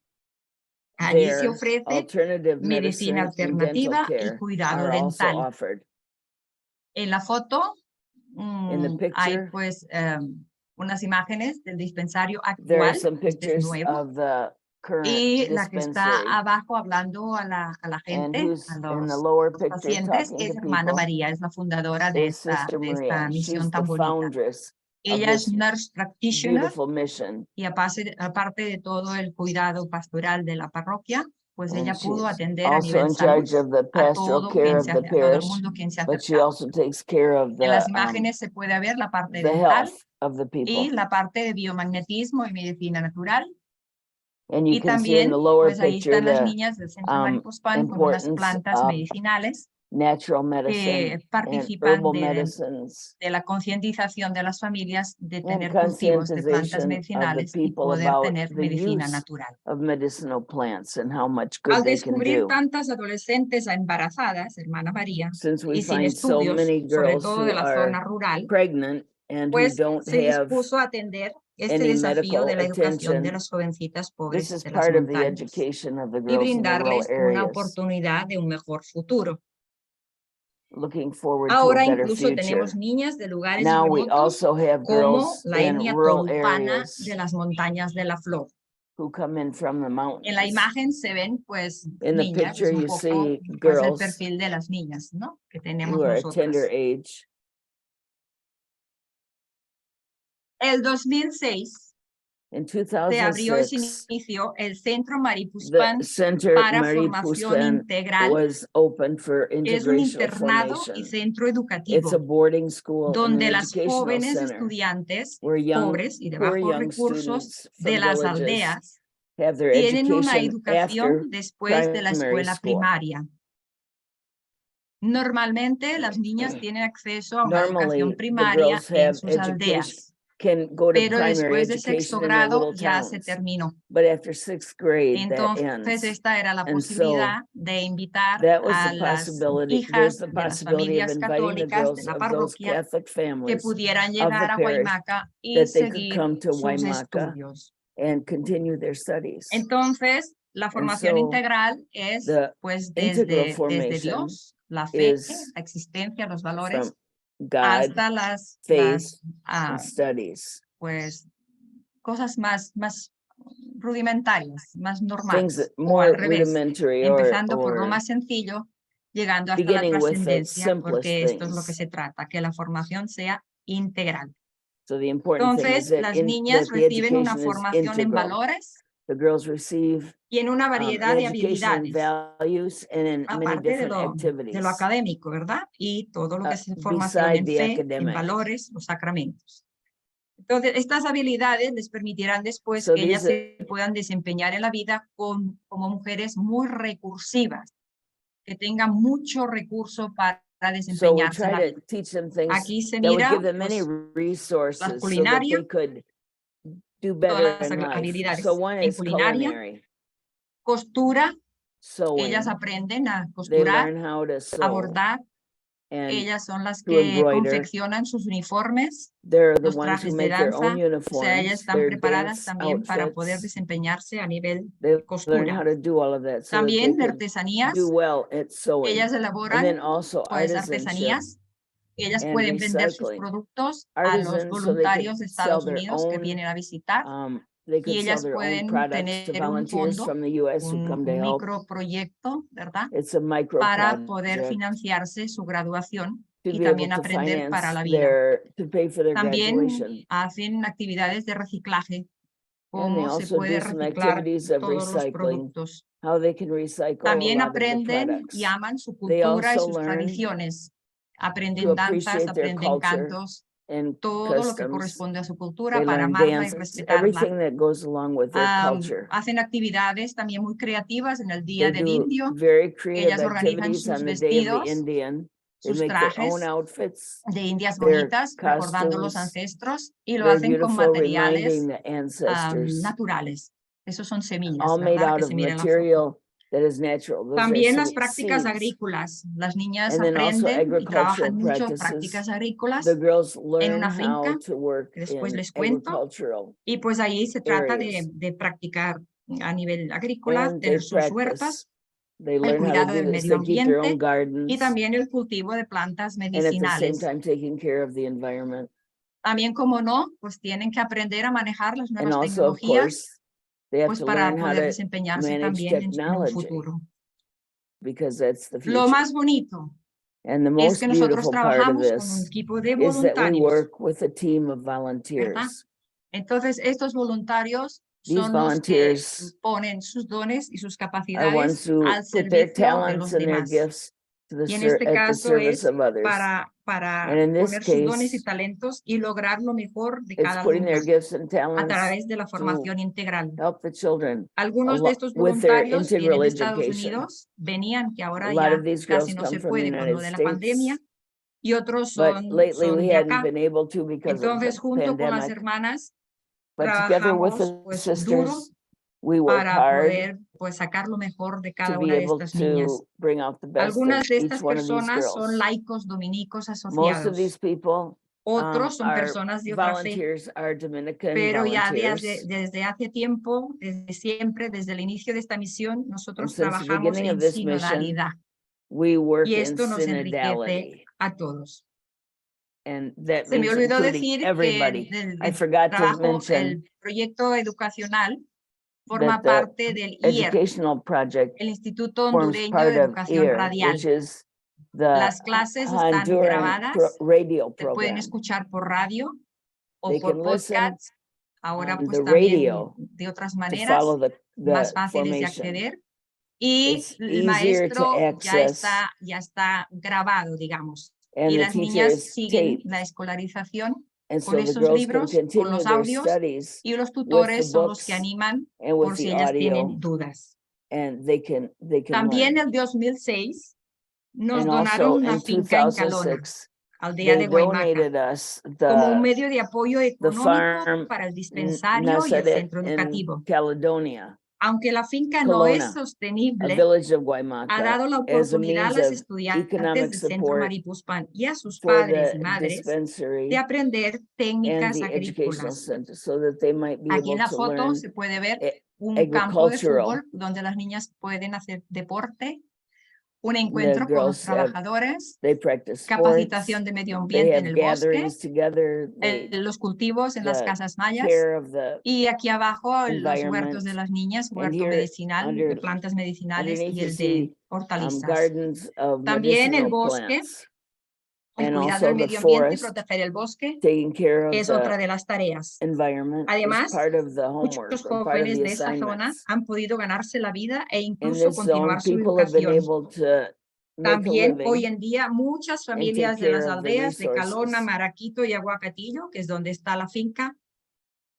Allí se
There,
ofrece
alternative
medicina
medicine and dental
alternativa y
care
cuidado
are also
dental.
offered.
En la foto
In the
hay
picture,
pues unas imágenes del dispensario
there are
actual,
some
este es
pictures
nuevo,
of the current
y la que está
dispensary.
abajo hablando a la
And
gente,
who's
a
in the
los
lower picture
pacientes,
talking
es
to
Hermana
people
María, es la fundadora de
is Sister
esta
Maria. She's
misión
the
tan bonita.
foundress of
Ella es
this
nurse practitioner
beautiful mission.
y aparte de todo el cuidado pastoral de la parroquia, pues
And
ella pudo
she's
atender a
also
nivel
in
salud
charge of the
a
pastoral
todo
care
quien
of
se
the
a todo el
parish,
mundo quien se
but she
acercaba.
also takes care of
En las imágenes se puede ver la parte
the
dental
health of the
y
people.
la parte de biomagnetismo y medicina natural.
And you
Y
can see in
también,
the lower
pues ahí
picture
están las
the
niñas del Centro Maripospan con unas
importance
plantas
of
medicinales
natural medicine
que
and
participan
herbal
de
medicines
la concientización de las familias de
and
tener cultivos de plantas
conscientization of the
medicinales y
people
poder
about
tener
the
medicina
use
natural.
of medicinal plants and how much good
Al
they can
descubrir
do.
tantas adolescentes embarazadas, hermana María,
Since we
y sin
find so
estudios,
many
sobre
girls
todo
who
de la
are
zona rural,
pregnant and who
pues
don't
se
have
dispuso a atender este
any
desafío
medical
de la educación de
attention,
las jovencitas
this
pobres
is
de las
part of the
montañas
education of the
y
girls in the rural
brindarles una
areas,
oportunidad de un mejor futuro.
looking forward to a
Ahora
better
incluso
future.
tenemos niñas de lugares
Now we
remotos
also have
como
girls
la
in
etnia
rural
tolupana
areas
de las montañas de la flor.
who come in from the
En la
mountains.
imagen se ven pues
In the
niñas,
picture
es un
you
poco
see
pues, el
girls
perfil de las niñas, ¿no? Que tenemos
who are a
nosotras.
tender age.
El 2006
In
se abrió y se
2006,
inició el Centro
the
Maripospan
Center
para formación
Maripuspan
integral.
was open for
Es un
integrational
internado y
formation.
centro
It's a
educativo
boarding school and an
donde las
educational
jóvenes
center
estudiantes
where
pobres y de
poor
bajos
young
recursos
students
de
from
las
villages
aldeas
have their
tienen una
education after
educación después de la
primary
escuela
school.
primaria. Normalmente las niñas tienen acceso a una
Normally,
educación
the
primaria
girls
en
have
sus
education,
aldeas,
can go to
pero
primary
después de sexto
education in their
grado
little
ya se
towns.
terminó.
But after 6th grade, that
Entonces
ends.
esta era la
And
posibilidad de invitar
That was
a
the
las
possibility. There's
hijas
the
de las
possibility of
familias
inviting the
católicas de
girls
la
of those
parroquia
Catholic
que
families
pudieran
of the
llegar a
parish
Guaymaca y
that they could
seguir
come to
sus
Guaymaca
estudios.
and continue their studies.
Entonces, la formación
so
integral es
the
pues
integral
desde
formation
Dios, la fe,
is
la existencia, los
From
valores,
God,
hasta las
faith,
ah,
and studies.
pues cosas más rudimentarias, más
Things
normales,
that
o al
more
revés,
rudimentary
empezando por lo
or
más sencillo, llegando hasta la
beginning with the
trascendencia,
simplest
porque esto es lo que
things.
se trata, que la formación sea integral.
So the important thing is
Entonces,
that,
las niñas
that the
reciben una
education is
formación en
integral.
valores
The girls receive
y en una
an
variedad de
education in
habilidades,
values and in many
aparte de
different
lo
activities
académico, ¿verdad? Y todo lo que es formación
beside
en
the
fe, en
academic.
valores, los sacramentos. Entonces, estas habilidades les permitirán después
So
que ellas
these
se puedan desempeñar en la vida como mujeres muy recursivas, que tengan mucho recurso para
So we
desempeñarse en la
try
vida.
to teach them things
Aquí se
that would
mira
give them many
pues,
resources so that
culinaria,
they could do
todas
better
las
in life.
habilidades
So one
en
is
culinaria,
culinary,
costura,
sewing.
ellas aprenden a
They
costurar,
learn how to
a
sew
bordar,
and
ellas son las
to
que
embroider.
confeccionan sus uniformes,
They're the
los
ones who
trajes de
make their own
danza, o sea, ellas
uniforms,
están
their
preparadas
dance
también para poder
outfits.
desempeñarse a nivel
They
de
learn
costura.
how to do all of that so that they
También de
could
artesanías,
do well at sewing.
ellas
And
elaboran
then also
pues
artisanship
artesanías, ellas
and
pueden vender sus
recycling.
productos a los
Artisans, so they
voluntarios de
could sell
Estados
their
Unidos que
own,
vienen a visitar
they
y
could sell
ellas
their own
pueden
products to
tener un
volunteers
fondo,
from the US who come to help.
microproyecto, ¿verdad?
It's a micro
Para poder
project
financiarse su graduación
to
y
be able
también
to
aprender para
finance
la vida.
to pay for their
También
graduation.
hacen actividades de reciclaje,
And they
cómo se
also
puede
do some
reciclar
activities of
todos los
recycling,
productos.
how they can recycle a
También
lot of the
aprenden
products.
y aman su
They
cultura y
also
sus
learn
tradiciones.
to
Aprenden danzas,
appreciate their
aprenden
culture
cantos,
and
todo lo que
customs.
corresponde a su cultura
They
para
learn
amarla y
dance,
respetarla.
everything that goes along with their culture.
Hacen actividades también muy creativas en el Día
They
del
do
Indio.
very creative
Ellas organizan
activities
sus
on the Day of the
vestidos,
Indian. They
sus
make their own
trajes
outfits,
de indias
their
bonitas, recordando los
costumes,
ancestros, y lo
very
hacen con
beautiful,
materiales
reminding the ancestors,
naturales. Esos son semillas,
all made
¿verdad?
out
Que
of
se mira en la foto.
material that is natural. Those are
También las prácticas
seeds.
agrícolas. Las niñas
And then also
aprenden y
agricultural
trabajan mucho
practices.
prácticas agrícolas
The girls
en
learn
una
how
finca,
to work
que después
in
les cuento.
agricultural
Y pues ahí se trata
areas.
de practicar a nivel agrícola,
And they
tener sus
practice.
huertas,
They
el
learn how to
cuidado
do
del
this.
medio
They keep their own
ambiente
gardens.
y también el cultivo de plantas
And at the same
medicinales.
time taking care of the environment.
También, como no, pues tienen que aprender a manejar las
And
nuevas
also, of
tecnologías,
course, they have
pues
to
para
learn how
poder
to
desempeñarse
manage
también en un
technology
futuro.
because that's the
Lo
future.
más bonito
And the
es
most
que nosotros
beautiful part of
trabajamos con un
this
equipo de
is that we
voluntarios,
work with a team of
¿verdad?
volunteers.
Entonces, estos voluntarios
These
son los que
volunteers
ponen sus dones y sus
are ones
capacidades
who
al
put their
servicio de
talents
los
and their
demás.
gifts to
Y en este
at the
caso
service
es
of others.
para
And in this
poner sus dones y
case,
talentos y lograr lo mejor de
it's
cada
putting their
alumno
gifts and
a
talents
través de la
to
formación integral.
help the children
Algunos de estos
with their
voluntarios
integral
vienen de Estados
education.
Unidos, venían que
A
ahora
lot
ya
of these
casi
girls
no
come
se
from the
puede con lo
United
de la
States,
pandemia, y otros
but lately
son
we
de
hadn't
acá.
been able to because of the
Entonces, junto con las
pandemic.
hermanas,
But together with
trabajamos
the
pues duro
sisters, we work
para
hard
poder pues sacar lo mejor de
to
cada
be
una de
able
estas niñas.
to bring out the best of
Algunas de
each
estas
one of these
personas son
girls.
laicos dominicos
Most of
asociados.
these people
Otros son
are
personas de otra fe,
volunteers, are Dominican
pero ya
volunteers.
desde hace tiempo, desde siempre, desde el inicio de esta misión,
And
nosotros
since the
trabajamos
beginning of
en
this mission,
sinodalidad.
we work
Y
in
esto nos enriquece
synodality.
a todos.
And that
Se me
means
olvidó
including
decir que
everybody. I
el
forgot to
trabajo,
mention
el proyecto educacional forma
that the
parte del IER,
educational project
el Instituto
forms
Hondureño
part
de
of
Educación
EAR,
Radial.
which is the
Las clases están
Honduran
grabadas,
radio
se pueden
program.
escuchar por radio o
They
por
can listen
podcast. Ahora
on
pues
the
también
radio
de otras
to
maneras
follow the
más fáciles de
formation.
acceder. Y
It's
el
easier to
maestro
access,
ya está grabado, digamos.
and
Y
the
las
teacher
niñas
is
siguen
taped.
la escolarización
And
con
so the
esos
girls can
libros, con
continue
los
their
audios,
studies
y los
with the
tutores son los que
books
animan
and with
por si
the
ellas
audio,
tienen dudas.
and they can
También
learn.
en el 2006 nos
And
donaron
also
una
in
finca en Calona,
2006,
aldea
they
de Guaymaca,
donated us
como un
the
medio de apoyo económico
farm
para el dispensario y el
Nazaret
centro
in
educativo.
Caledonia,
Aunque la finca no es
Kelowna, a
sostenible,
village of
ha
Guaymaca,
dado la
as a
oportunidad a
means
las
of
estudiantes
economic
del Centro
support
Maripuzpan y a sus
for
padres y
the
madres
dispensary
de aprender
and
técnicas
the educational
agrícolas.
center, so that they might be
Aquí en
able
la
to
foto
learn
se puede ver
eh,
un campo de
agricultural.
fútbol donde las niñas pueden hacer deporte, un
The
encuentro con los
girls
trabajadores,
they practice sports,
capacitación de medio
they
ambiente en
have
el bosque,
gatherings together, they
los cultivos en las
the
casas mayas,
care of the
y aquí abajo los
environment.
huertos de las niñas,
And
huerto
here
medicinal, de
under
plantas medicinales
underneath
y
you
el de
see
hortalizas.
gardens of
También el
medicinal
bosque,
plants,
el
and
cuidado
also
del
the
medio ambiente y
forest,
proteger el bosque
taking care of
es otra
the
de las tareas.
environment is
Además,
part of the homework
muchos
or part of
jóvenes
the
de esa zona
assignments.
han podido ganarse la vida e
In
incluso
this zone,
continuar su
people have been
educación.
able to make a
También hoy
living
en día muchas
and take
familias de las
care of the
aldeas de Calona,
resources.
Maraquito y Aguacatillo, que es donde está la finca,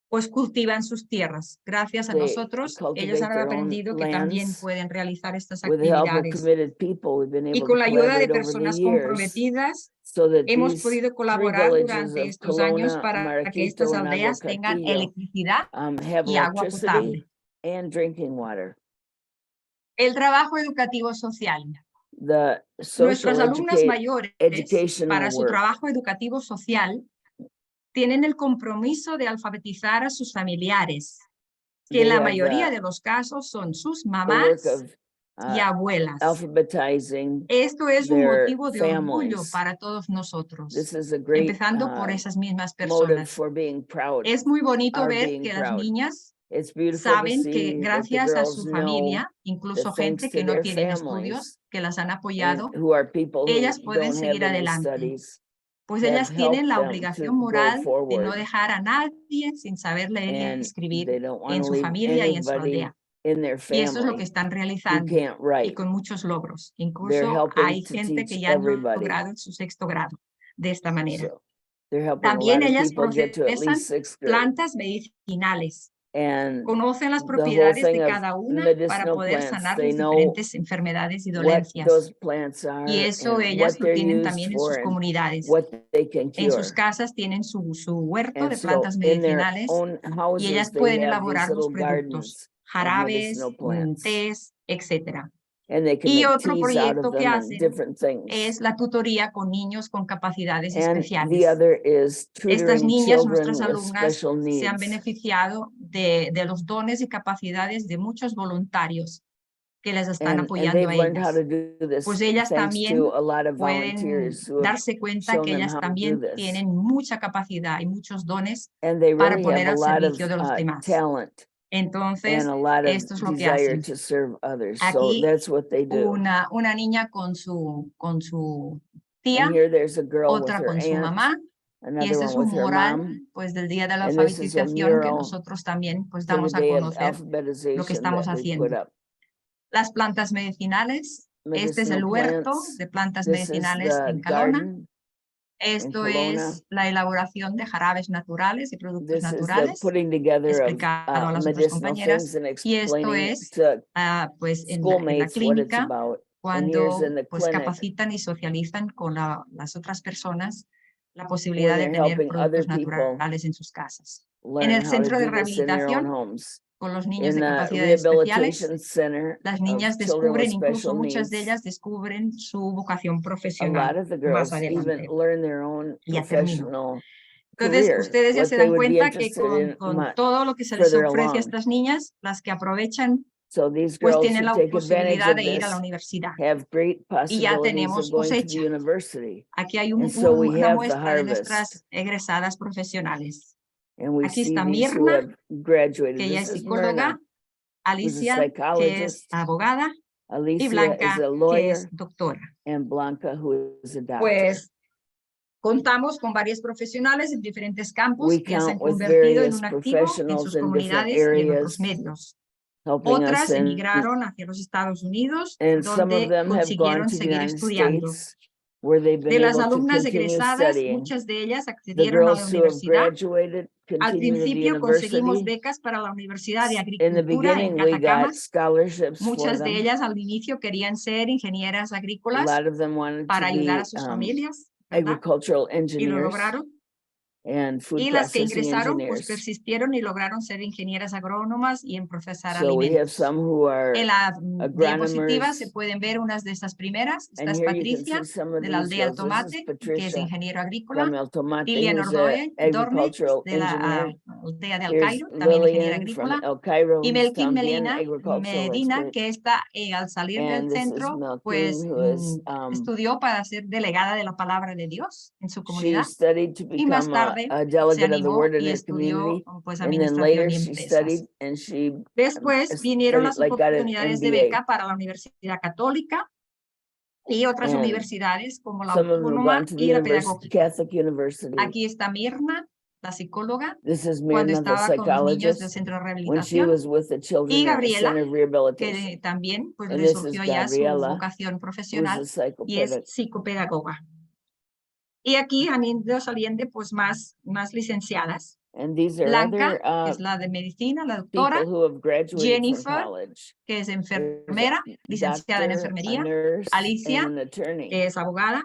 pues cultivan sus tierras. Gracias a
They
nosotros, ellos
cultivate
han
their own
aprendido que también
lands.
pueden realizar estas
With the help of
actividades.
committed people, we've been
Y
able
con
to
la ayuda de
collaborate over the
personas
years
comprometidas,
so that
hemos
these
podido
3
colaborar
villages
durante
of
estos años
Kelowna,
para que estas
Maraquito, and
aldeas tengan
Aguacatillo
electricidad
have
y agua potable.
electricity and drinking water.
El trabajo educativo social.
The
Nuestras
social
alumnas mayores,
educational
para su
work,
trabajo educativo social, tienen el compromiso de alfabetizar a sus familiares, que en
they
la
have
mayoría de los casos son sus
the work
mamás
of
y abuelas.
alphabetizing
Esto es un
their
motivo de orgullo
families.
para todos nosotros,
This is a great
empezando por esas mismas
motive
personas.
for being proud.
Es muy bonito
Our
ver
being
que las
proud.
niñas
It's beautiful to
saben que
see that the
gracias a su
girls know
familia, incluso
that thanks
gente
to
que no
their
tienen estudios,
families
que las han
and
apoyado,
who are people who
ellas pueden
don't
seguir
have any
adelante.
studies,
Pues
have
ellas tienen
helped
la
them to
obligación
go
moral de no
forward,
dejar a nadie sin saber leer y
and
escribir
they don't want
en
to
su
leave
familia y en su
anybody
aldea.
in their
Y eso es lo que
family
están
who
realizando
can't
y
write.
con muchos logros.
They're
Incluso
helping
hay
to
gente
teach
que ya han
everybody.
logrado su 6º grado de esta manera.
So they're helping a
También
lot of
ellas
people get to at
procesan
least 6th grade.
plantas medicinales.
And
Conocen las
the whole
propiedades
thing
de
of
cada una para
medicinal
poder
plants,
sanar
they
las
know
diferentes enfermedades y
what
dolencias.
those plants
Y
are
eso
and
ellas
what
lo
they're
tienen
used
también en sus
for and
comunidades.
what they can
En sus
cure.
casas tienen su huerto
And
de
so
plantas
in their
medicinales
own
y
houses,
ellas
they
pueden
have these
elaborar los
little
productos,
gardens of
jarabes,
medicinal plants.
tés, etc.
And they can
Y
make
otro
teas out
proyecto
of
que
them and
hacen
different things.
es la tutoría con niños con capacidades
And the
especiales.
other is
Estas
tutoring
niñas,
children
nuestras
with
alumnas,
special
se han
needs.
beneficiado de los dones y capacidades de muchos voluntarios que les están
And
apoyando
they've
a
learned how
ellas.
to do this
Pues ellas
thanks
también
to a lot of
pueden
volunteers who have
darse cuenta
shown
que
them
ellas
how to do
también
this.
tienen mucha capacidad y muchos dones
And they
para
really
poner
have a
al
lot of
servicio de los demás.
talent
Entonces,
and a lot of
esto es lo que
desire
hacen.
to serve others. So
Aquí
that's what they do.
una niña con su tía,
And here there's a girl with
otra
her
con su
aunt,
mamá, y
another
este
one
es un
with her
mural
mom.
pues del día de la
And this is a
alfabetización que
mural
nosotros también pues
for the
damos a
day of
conocer lo que
alphabetization
estamos
that we put
haciendo.
up.
Las plantas medicinales, este es el
Medicinal
huerto
plants.
de plantas
This is
medicinales
the
en Calona.
garden.
Esto
Kelowna.
es la elaboración de jarabes naturales y productos
This is the
naturales,
putting together of
explicado a las otras
medicinal
compañeras.
things and
Y esto
explaining
es
to
pues en la
schoolmates what it's
clínica,
about. And here's
cuando
in the
pues
clinic
capacitan y socializan con las otras personas la
where
posibilidad de
they're
tener
helping other
productos
people
naturales en sus casas. En
learn
el
how to
centro de
do this in their own
rehabilitación,
homes.
con los niños
In
de
the
capacidades especiales,
rehabilitation center
las
of
niñas
children with
descubren, incluso
special
muchas de
needs,
ellas descubren su vocación
a lot
profesional
of the
más
girls even
adelante.
learn their own
Ya termino.
professional
Entonces,
career,
ustedes ya
what
se
they
dan
would be
cuenta que
interested in
con todo lo que se les
further
ofrece a
along.
estas niñas, las que aprovechan,
So these
pues
girls
tienen
who
la
take advantage
posibilidad
of
de ir a la
this
universidad.
have great
Y ya
possibilities
tenemos
of going to the
cosecha.
university.
Aquí hay
And so we
una
have the
muestra de
harvest.
nuestras egresadas profesionales.
And we
Aquí
see
está
these who
Mirna,
have graduated.
que ella
This
es
is
psicóloga,
Myrna, who's a
Alicia, que es
psychologist.
abogada, y
Alicia is
Blanca,
a
que
lawyer,
es doctora.
and Blanca, who is a doctor.
Pues contamos con varios profesionales en diferentes campos
We
que ya se han
count with
convertido en
various
un activo en sus
professionals in different
comunidades y en otros
areas
medios.
helping us,
Otras
and
emigraron hacia los Estados Unidos,
some of
donde
them have gone
consiguieron
to the
seguir
United
estudiando.
States, where they've been
De las
able to
alumnas
continue
egresadas,
studying.
muchas de ellas
The
accedieron a la
girls who have
universidad.
graduated
Al
continue to the
principio conseguimos
university.
becas para la Universidad de
In the
Agricultura en
beginning, we got
Catacamas.
scholarships for
Muchas de
them.
ellas al inicio querían ser ingenieras
A
agrícolas
lot of them wanted
para
to
ayudar
be
a sus familias, ¿verdad?
agricultural
Y lo
engineers
lograron.
and food
Y las que
processing
ingresaron, pues
engineers.
persistieron y lograron ser ingenieras agrónomas y en procesar
So we have
alimentos.
some who are
En la diapositiva se
agronomers.
pueden ver unas de estas primeras. Esta
And
es
here you can
Patricia,
see some of
de la
these
aldea El
girls. This is
Tomate, que es
Patricia
ingeniero agrícola.
from El Tomate,
Lilian
who's
Dornes,
an agricultural
de la
engineer.
aldea de El
Here's
Cairo, también ingeniera
Lillian from
agrícola.
El Cairo,
Y
who's
Melkin
también agricultural
Medina,
expert.
que está al salir del
And this is
centro,
Melkin,
pues
who is,
estudió para ser delegada de la palabra de Dios en su
she
comunidad.
studied to
Y más
become
tarde
a
se
delegate of the
animó
word in
y
her
estudió
community.
pues
And then
administración
later
y
she
empresas.
studied and she
Después vinieron las
got an
oportunidades de
MBA.
beca para la Universidad Católica y otras
And
universidades como la
some of them have
Autónoma
gone to the
y la Pedagógica.
Catholic University.
Aquí está Mirna, la psicóloga,
This is
cuando
Mirna, the
estaba con los niños del
psychologist,
centro de
when she
rehabilitación,
was with the
y
children at the
Gabriela,
Center of Rehabilitation.
que también pues
And
le
this is
surgió ya su
Gabriela,
vocación
who's
profesional
a
y es psicopedagoga. Y aquí han ido saliendo pues más licenciadas.
And these are
Blanca,
other
que es la de medicina, la doctora.
people who have graduated
Jennifer,
from college.
que es
There's a
enfermera, licenciada en
doctor, a
enfermería.
nurse,
Alicia,
and an attorney.
que es abogada.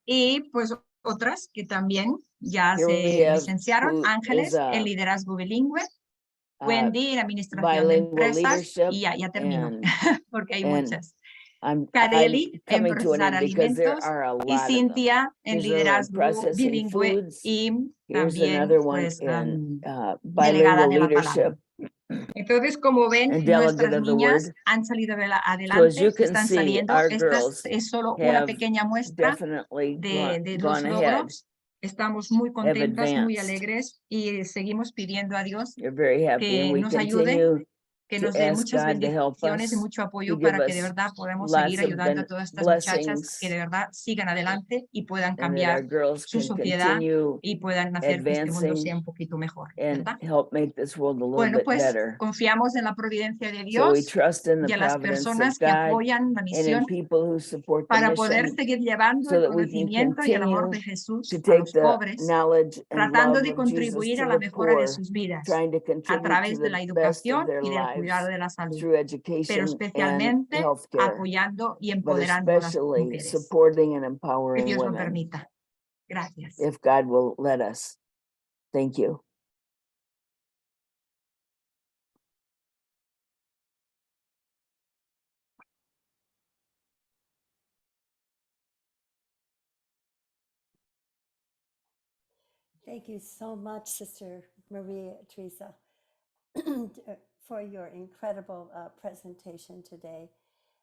Y pues otras que también ya
Here we
se
have
licenciaron.
who
Ángeles
is
en liderazgo bilingüe.
uh,
Wendy en administración de
bilingual
empresas.
leadership.
Y ya termino,
And
porque hay
and
muchas.
I'm
Kareli en
coming to an
procesar
end because there
alimentos.
are a
Y
lot of them.
Cintia en
Here's another one,
liderazgo
processing
bilingüe
foods.
y
Here's
también
another one
pues
in
delegada
bilingual
de la
leadership
palabra. Entonces, como ven,
and delegate
nuestras
of the
niñas
word.
han salido
So as
adelante,
you can
están
see,
saliendo.
our
Esta
girls
es solo una
have
pequeña muestra
definitely
de los
gone ahead.
logros. Estamos muy
Have
contentas, muy
advanced.
alegres y seguimos pidiendo a Dios
You're very happy,
que
and we
nos ayude,
continue
que
to
nos dé
ask
muchas
God to help
bendiciones y
us,
mucho
to
apoyo
give
para que de
us
verdad podamos
lots
seguir
of
ayudando a todas estas muchachas que de verdad sigan adelante y puedan
and that our
cambiar
girls
su
can
sociedad
continue
y puedan hacer que este mundo
advancing
sea un poquito mejor,
and
¿verdad?
help make this world a little
Bueno,
bit
pues
better.
confiamos en la providencia de
So we
Dios
trust in the
y a las
providence of
personas que
God
apoyan la
and in
misión
people who support the
para poder
mission
seguir llevando
so
el
that we can
conocimiento y el amor
continue
de Jesús
to
a
take
los
the
pobres,
knowledge and
tratando
love
de
of Jesus
contribuir
to
a la
the
mejora de
poor,
sus vidas
trying to
a
contribute to
través de la
the best of
educación
their
y del
lives
cuidado de la salud,
through
pero
education and
especialmente
healthcare,
apoyando y
but
empoderando a las
especially
mujeres.
supporting and
Que
empowering
Dios lo
women,
permita. Gracias.
if God will let us. Thank you.
Thank you so much, Sister Maria Teresa, for your incredible presentation today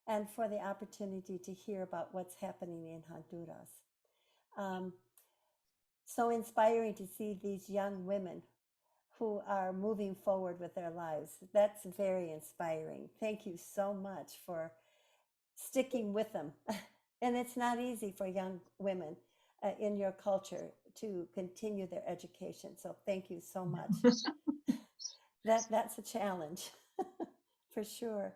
and for the opportunity to hear about what's happening in Honduras. So inspiring to see these young women who are moving forward with their lives. That's very inspiring. Thank you so much for sticking with them. And it's not easy for young women in your culture to continue their education. So thank you so much. That's a challenge for sure.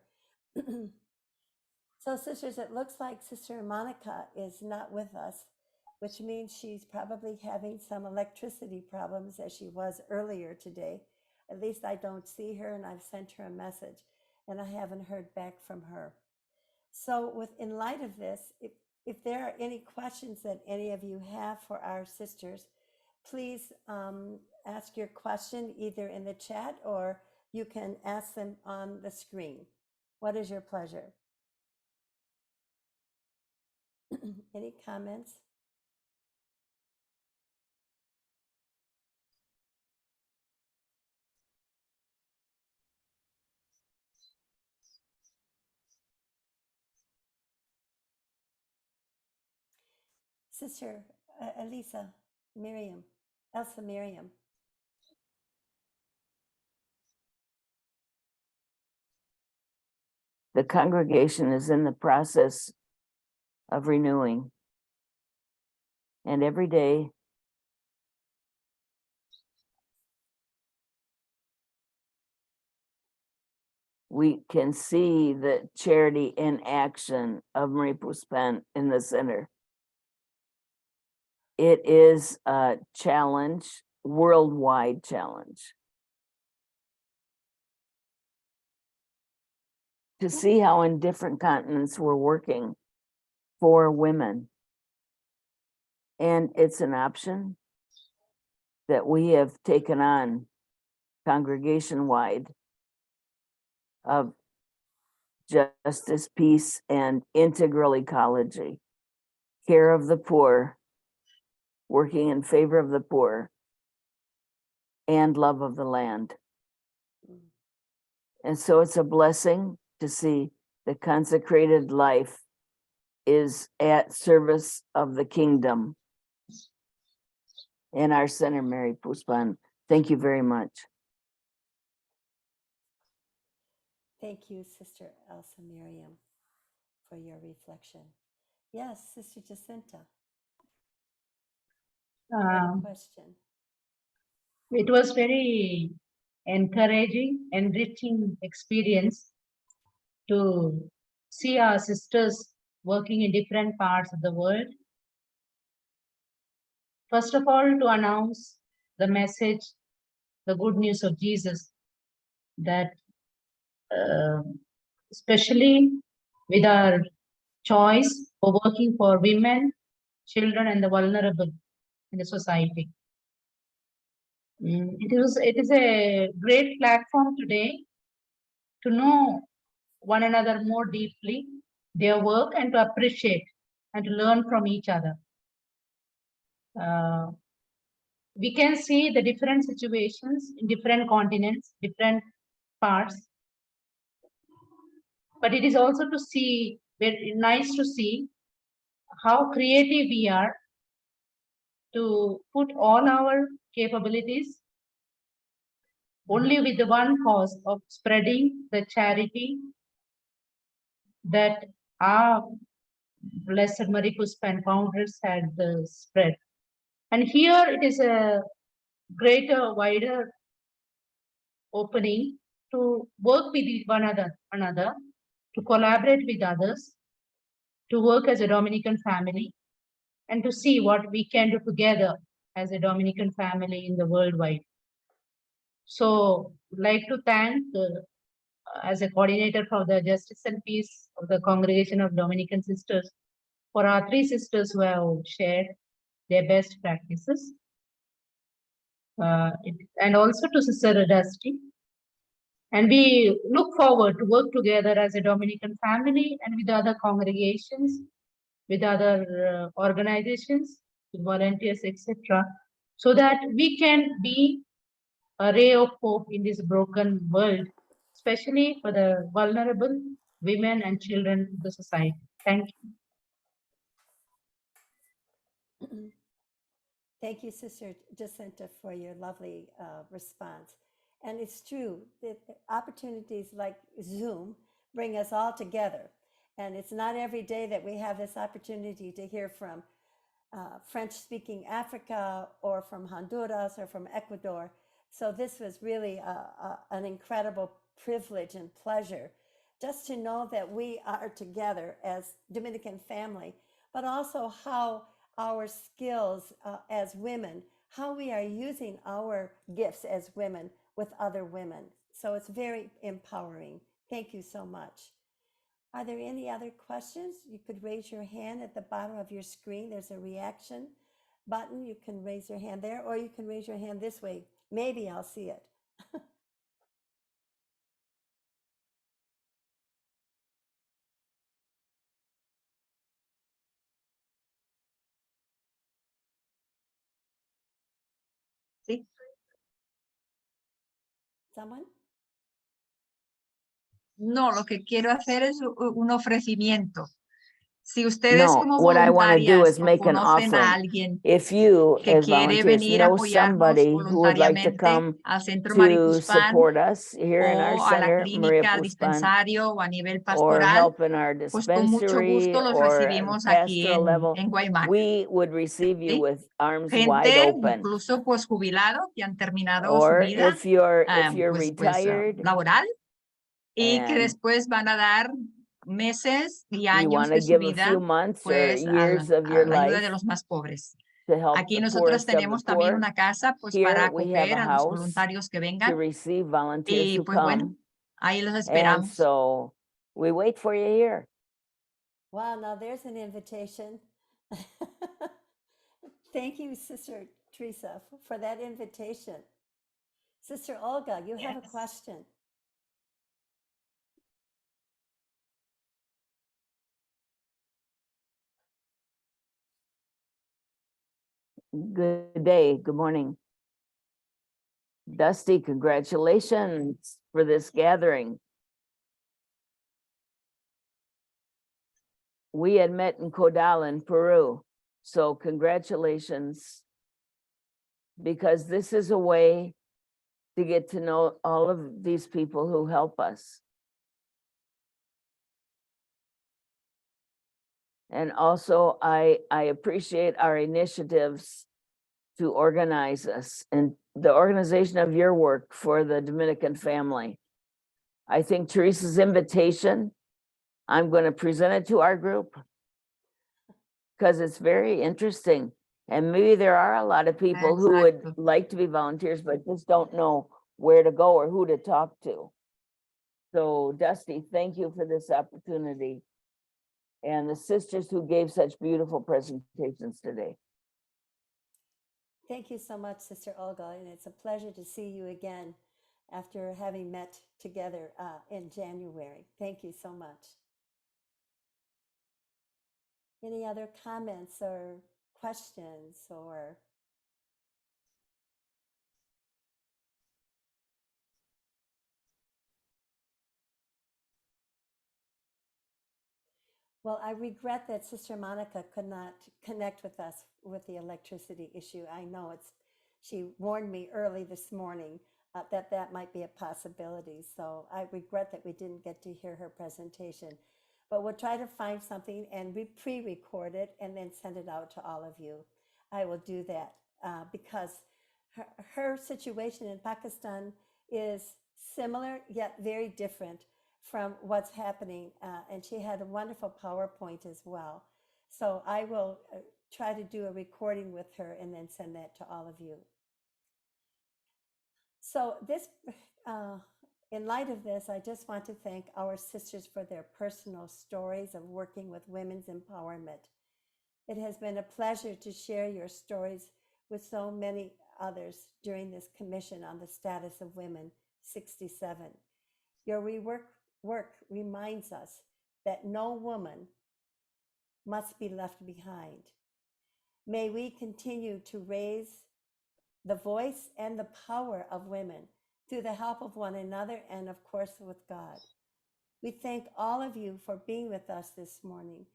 So sisters, it looks like Sister Monica is not with us, which means she's probably having some electricity problems as she was earlier today. At least I don't see her, and I've sent her a message and I haven't heard back from her. So in light of this, if there are any questions that any of you have for our sisters, please ask your question either in the chat or you can ask them on the screen. What is your pleasure? Any comments? Sister Elsa Miriam.
The congregation is in the process of renewing. And every day we can see the charity in action of Marie Puspan in the center. it is a challenge, worldwide challenge. To see how in different continents we're working for women. And it's an option that we have taken on congregation-wide of justice, peace, and integral ecology, care of the poor, working in favor of the poor, and love of the land. And so it's a blessing to see the consecrated life is at service of the kingdom. And our Center, Mary Puspan, thank you very much.
Thank you, Sister Elsa Miriam, for your reflection. Yes, Sister Jacinta, you have a question.
It was very encouraging, enriching experience to see our sisters working in different parts of the world. First of all, to announce the message, the good news of Jesus, that especially with our choice for working for women, children, and the vulnerable in the society. It is a great platform today to know one another more deeply, their work, and to appreciate and to learn from each other. We can see the different situations in different continents, different parts. But it is also to see, very nice to see how creative we are to put all our capabilities only with the one cause of spreading the charity that our Blessed Marie Puspan founders had spread. And here it is a greater, wider opening to work with one another, to collaborate with others, to work as a Dominican family, and to see what we can do together as a Dominican family in the worldwide. So I'd like to thank, as a coordinator for the Justice and Peace of the Congregation of Dominican Sisters, for our three sisters who have shared their best practices. And also to Sister Dusty. And we look forward to work together as a Dominican family and with other congregations, with other organizations, with volunteers, etc., so that we can be a ray of hope in this broken world, especially for the vulnerable women and children of the society. Thank you.
Thank you, Sister Jacinta, for your lovely response. And it's true that opportunities like Zoom bring us all together. And it's not every day that we have this opportunity to hear from French-speaking Africa or from Honduras or from Ecuador. So this was really an incredible privilege and pleasure just to know that we are together as Dominican family, but also how our skills as women, how we are using our gifts as women with other women. So it's very empowering. Thank you so much. Are there any other questions? You could raise your hand at the bottom of your screen. There's a reaction button. You can raise your hand there, or you can raise your hand this way. Maybe I'll see it.
¿Sí?
Someone?
No, lo que quiero hacer es un ofrecimiento. Si ustedes
No,
como
what I want to do
voluntarias
is
o
make an
conocen a
offering.
alguien
If you,
que
as
quiere
volunteers,
venir a
know
apoyarnos
somebody who would like to
voluntariamente
come
al Centro Marie
to
Puspan
support us here in our
o a la
center, Maria
clínica, al
Puspan,
dispensario o a nivel
or
pastoral,
help in our
pues con mucho
dispensary
gusto los
or
recibimos aquí
pastoral level,
en Guaymack.
we would receive you
¿Sí?
with arms wide
Gente,
open.
incluso pues jubilados que han terminado su
Or
vida
if you're
pues,
retired
laboral y que
and
después van a dar meses y
you
años
want to
de su
give a
vida
few months or
pues
years
a
of your
la ayuda
life,
de los más pobres.
to help
Aquí
the
nosotros
poorest of the
tenemos también
poor.
una casa pues
Here
para
we have
acoger
a
a los
house
voluntarios que
to
vengan
receive volunteers
y
who
pues bueno,
come.
ahí los
And
esperamos.
so we wait for you here.
Wow, now there's an invitation. Thank you, Sister Teresa, for that invitation. Sister Olga, you have a
Yes.
question.
Good day, good morning. Dusty, congratulations for this gathering. We had met in Codal in Peru, so congratulations. Because this is a way to get to know all of these people who help us. And also, I appreciate our initiatives to organize us and the organization of your work for the Dominican family. I think Teresa's invitation, I'm going to present it to our group because it's very interesting. And maybe there are a lot of people who would
Exacto.
like to be volunteers, but just don't know where to go or who to talk to. So Dusty, thank you for this opportunity. And the sisters who gave such beautiful presentations today.
Thank you so much, Sister Olga, and it's a pleasure to see you again after having met together in January. Thank you so much. Any other comments or questions or? Well, I regret that Sister Monica could not connect with us with the electricity issue. I know she warned me early this morning that that might be a possibility. So I regret that we didn't get to hear her presentation. But we'll try to find something and we pre-record it and then send it out to all of you. I will do that because her situation in Pakistan is similar yet very different from what's happening. And she had a wonderful PowerPoint as well. So I will try to do a recording with her and then send that to all of you. So this, in light of this, I just want to thank our sisters for their personal stories of working with women's empowerment. It has been a pleasure to share your stories with so many others during this Commission on the Status of Women 67. Your work reminds us that no woman must be left behind. May we continue to raise the voice and the power of women through the help of one another and, of course, with God. We thank all of you for being with us this morning.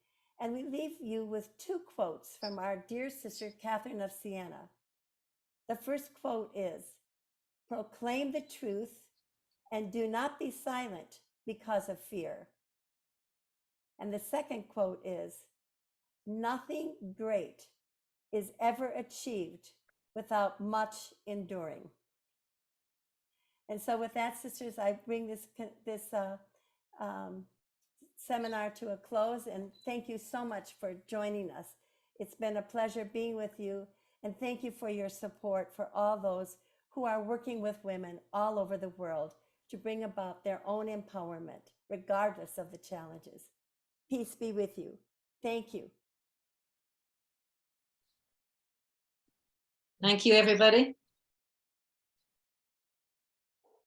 And we leave you with two quotes from our dear sister, Catherine of Siena. The first quote is, "Proclaim the truth and do not be silent because of fear." And the second quote is, "Nothing great is ever achieved without much enduring." And so with that, sisters, I bring this seminar to a close, and thank you so much for joining us. It's been a pleasure being with you, and thank you for your support for all those who are working with women all over the world to bring about their own empowerment, regardless of the challenges. Peace be with you. Thank you.
Thank you, everybody.